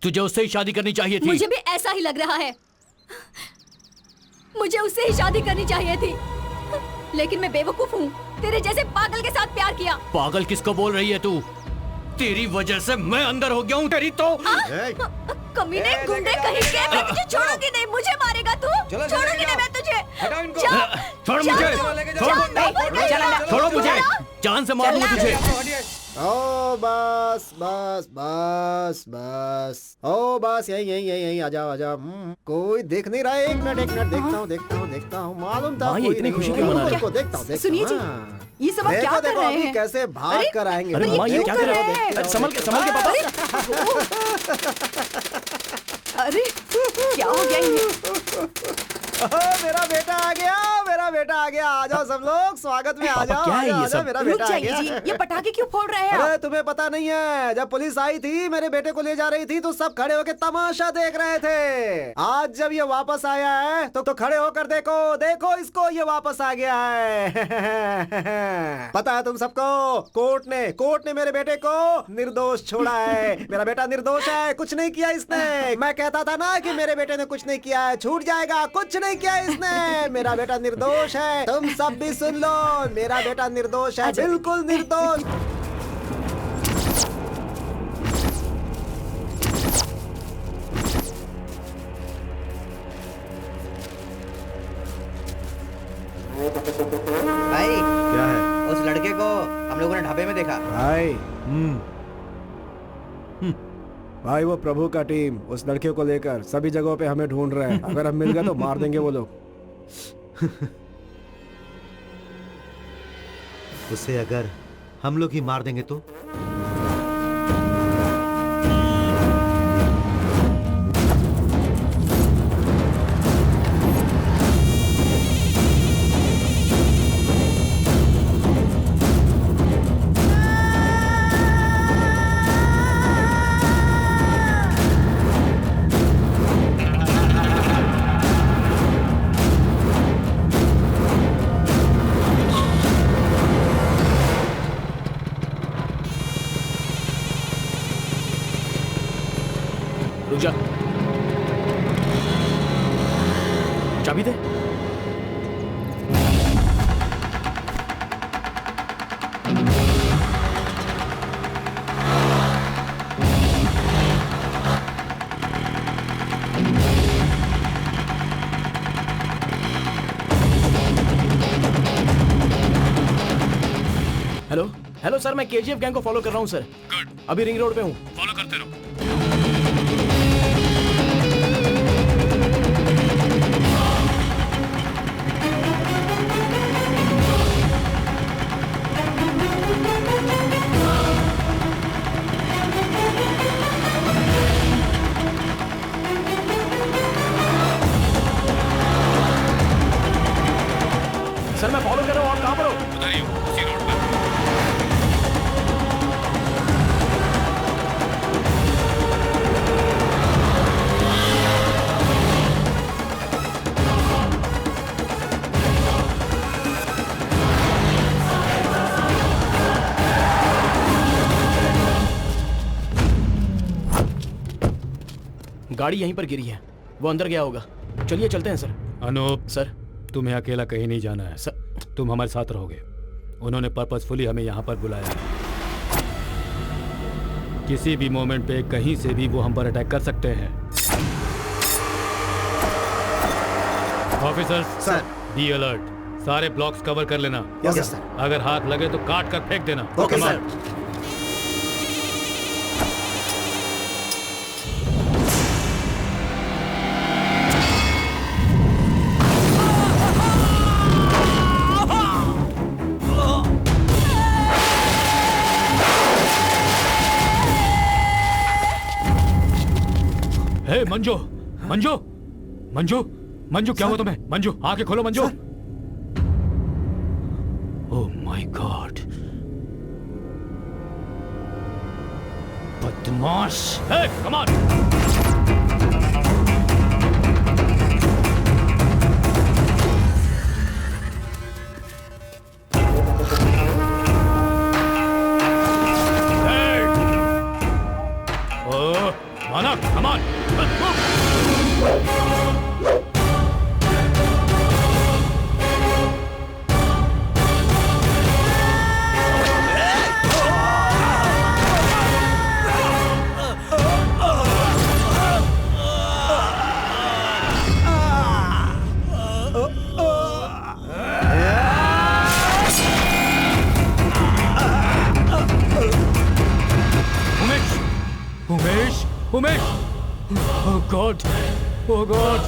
तुझे उससे ही शादी करनी चाहिए थी। मुझे भी ऐसा ही लग रहा है, मुझे उससे ही शादी करनी चाहिए थी, लेकिन मैं बेवकूफ हूँ, तेरे जैसे पागल के साथ प्यार किया। पागल किसको बोल रही है तू? तेरी वजह से मैं अंदर हो गया हूँ तेरी तो। कमीने गुंडे कहीं के, मैं तुझे छोड़ूंगी नहीं, मुझे मारेगा तू, छोड़ूंगी नहीं मैं तुझे। छोड़ मुझे, छोड़ो मुझे, जान से मारूंगा तुझे। ओ बस बस बस बस, ओ बस यही यही यही यही, आ जाओ आ जाओ। कोई देख नहीं रहा है, एक मिनट देखता हूँ, मालूम था कोई इतनी नहीं खुशी होगा। क्यों मना रही है? देखता हूँ। सुनिए जी, ये सब आप क्या कर रहे हैं? कैसे भाग कर आएंगे। अरे माँ, ये क्या कर रहे हो? अरे संभल के पापा। अरे क्या हो गया इन्हें? मेरा बेटा आ गया, मेरा बेटा आ गया, आ जाओ सब लोग, स्वागत में आ जाओ। क्या है ये सब? मेरा रुक बेटा आ जाइए गया। जी, ये पटाखे क्यों फोड़ रहे हैं आप? अरे तुम्हें पता नहीं है, जब पुलिस आई थी मेरे बेटे को ले जा रही थी तो सब खड़े होकर तमाशा देख रहे थे। आज जब ये वापस आया है तो खड़े होकर देखो, देखो इसको, ये वापस आ गया है। पता है तुम सबको, कोर्ट ने मेरे बेटे को निर्दोष छोड़ा है। मेरा बेटा निर्दोष है, कुछ नहीं किया इसने। मैं कहता था ना कि मेरे बेटे ने कुछ नहीं किया है, छूट जाएगा, कुछ नहीं किया इसने। मेरा बेटा निर्दोष है, तुम सब भी सुन लो, मेरा बेटा निर्दोष है, बिल्कुल निर्दोष। भाई क्या है उस लड़के को हम लोगों ने ढाबे में देखा। भाई? भाई वो प्रभु का टीम उस लड़के को लेकर सभी जगहों पे हमें ढूंढ रहे हैं। अगर हम मिल गए तो मार देंगे वो लोग। उसे अगर हम लोग ही मार देंगे तो? रुक जा, चाबी दे। हेलो हेलो सर, मैं केजीएफ गैंग को फॉलो कर रहा हूँ सर। गुड, अभी रिंग रोड पे हूँ, फॉलो करते रहो। सर मैं फॉलो कर रहा हूँ, आप कहाँ पर हो? उधर ही हूँ, उसी रोड पर। गाड़ी यहीं पर गिरी है, वो अंदर गया होगा। चलिए चलते हैं सर। अनूप सर, तुम्हें अकेला कहीं नहीं जाना है सर। तुम हमारे साथ रहोगे। उन्होंने पर्पसफुली हमें यहाँ पर बुलाया है। किसी भी मोमेंट पे कहीं से भी वो हम पर अटैक कर सकते हैं। Officers sir. बी अलर्ट, सारे ब्लॉक्स कवर कर लेना। Yes sir. अगर हाथ लगे तो काट कर फेंक देना। Okay Come on. सर। हे मंजू, मंजू, मंजू, मंजू, क्या हुआ तुम्हें? मंजू, आंखें खोलो मंजू। ओह माय गॉड, बदमाश। हे कम ऑन। ओह माना, come on. Umesh, Umesh, oh God, oh God.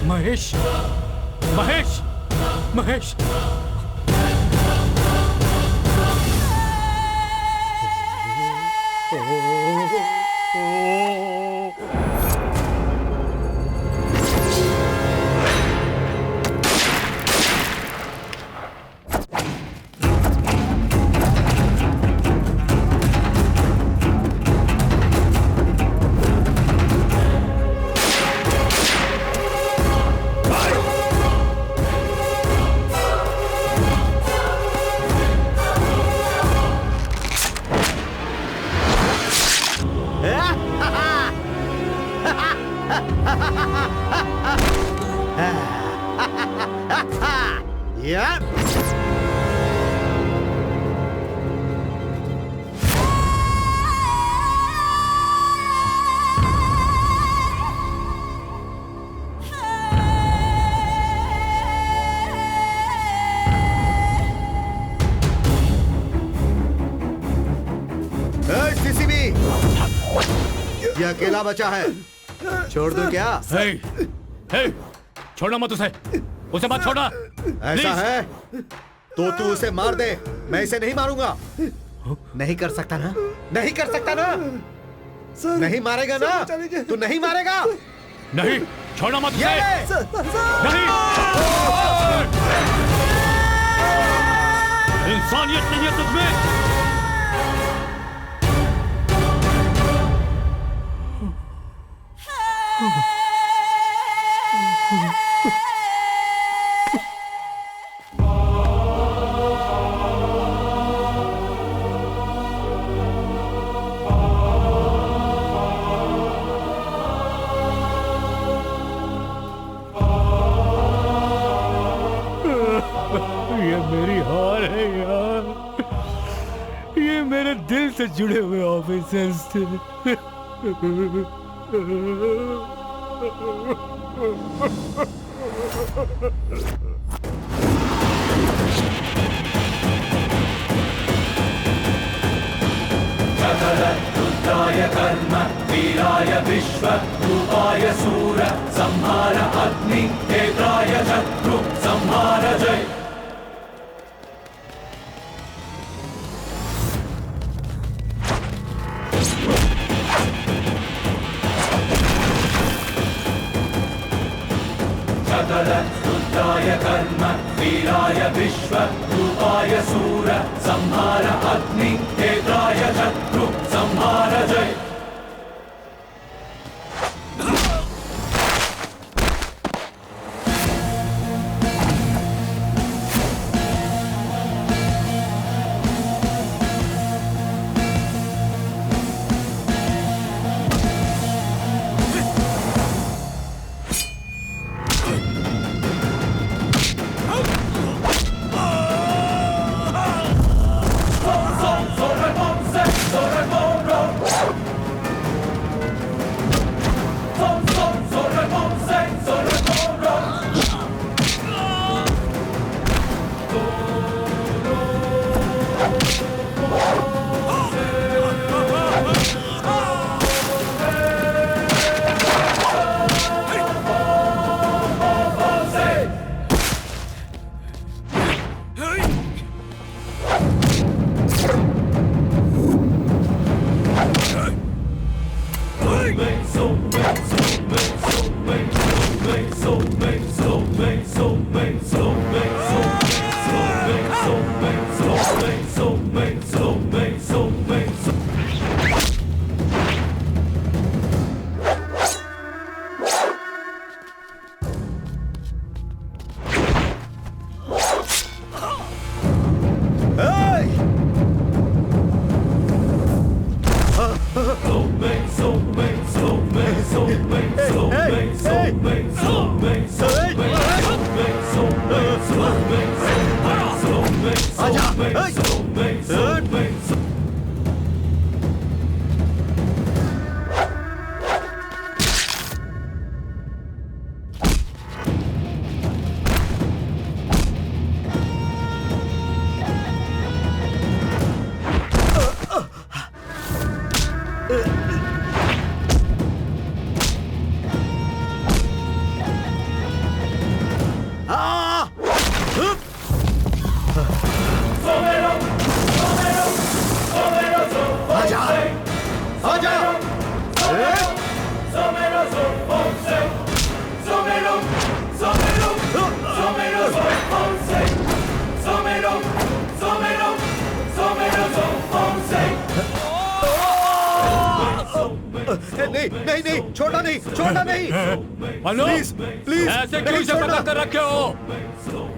Mahesh, Mahesh, Mahesh. ये अकेला बचा है, छोड़ दो क्या? हे, हे, छोड़ना मत उसे मत छोड़ना। ऐसा है तो तू उसे मार दे, मैं इसे नहीं मारूंगा। नहीं कर सकता ना? नहीं कर सकता ना? नहीं मारेगा ना? तू नहीं मारेगा? नहीं, छोड़ना मत उसे। नहीं, इंसानियत नहीं है तुझमें। ये मेरी हार है यार, ये मेरे दिल से जुड़े हुए ऑफिसर्स थे। रुद्राय कर्म वीराय विश्व रूपाय सूर संहार अग्नि नेत्राय शत्रु संहार जय। रुद्राय कर्म वीराय विश्व रूपाय सूर संहार अग्नि नेत्राय शत्रु संहार जय। नहीं नहीं नहीं, छोड़ना नहीं, छोड़ना नहीं। प्लीज प्लीज, ऐसे क्यों इसे पकड़ कर रखे हो?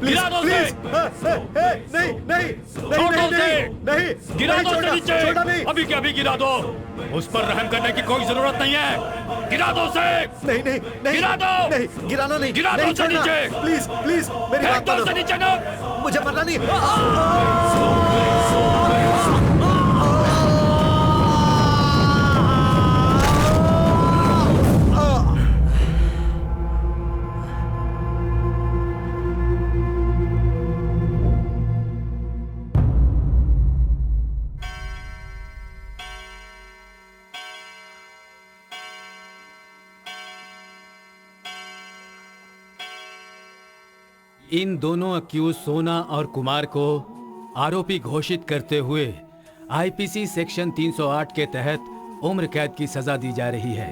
गिरा दो उसे। नहीं नहीं नहीं, गिरा दो उसे नीचे, अभी के अभी गिरा दो। उस पर रहम करने की कोई जरूरत नहीं है, गिरा दो उसे। नहीं नहीं नहीं, गिरा दो। नहीं, गिराना नहीं, गिरा दो उसे नीचे। प्लीज प्लीज, मेरी बात मानो। नीचे ना, मुझे मरना नहीं। इन दोनों अक्यूज सोना और कुमार को आरोपी घोषित करते हुए आईपीसी सेक्शन 308 के तहत उम्र कैद की सजा दी जा रही है।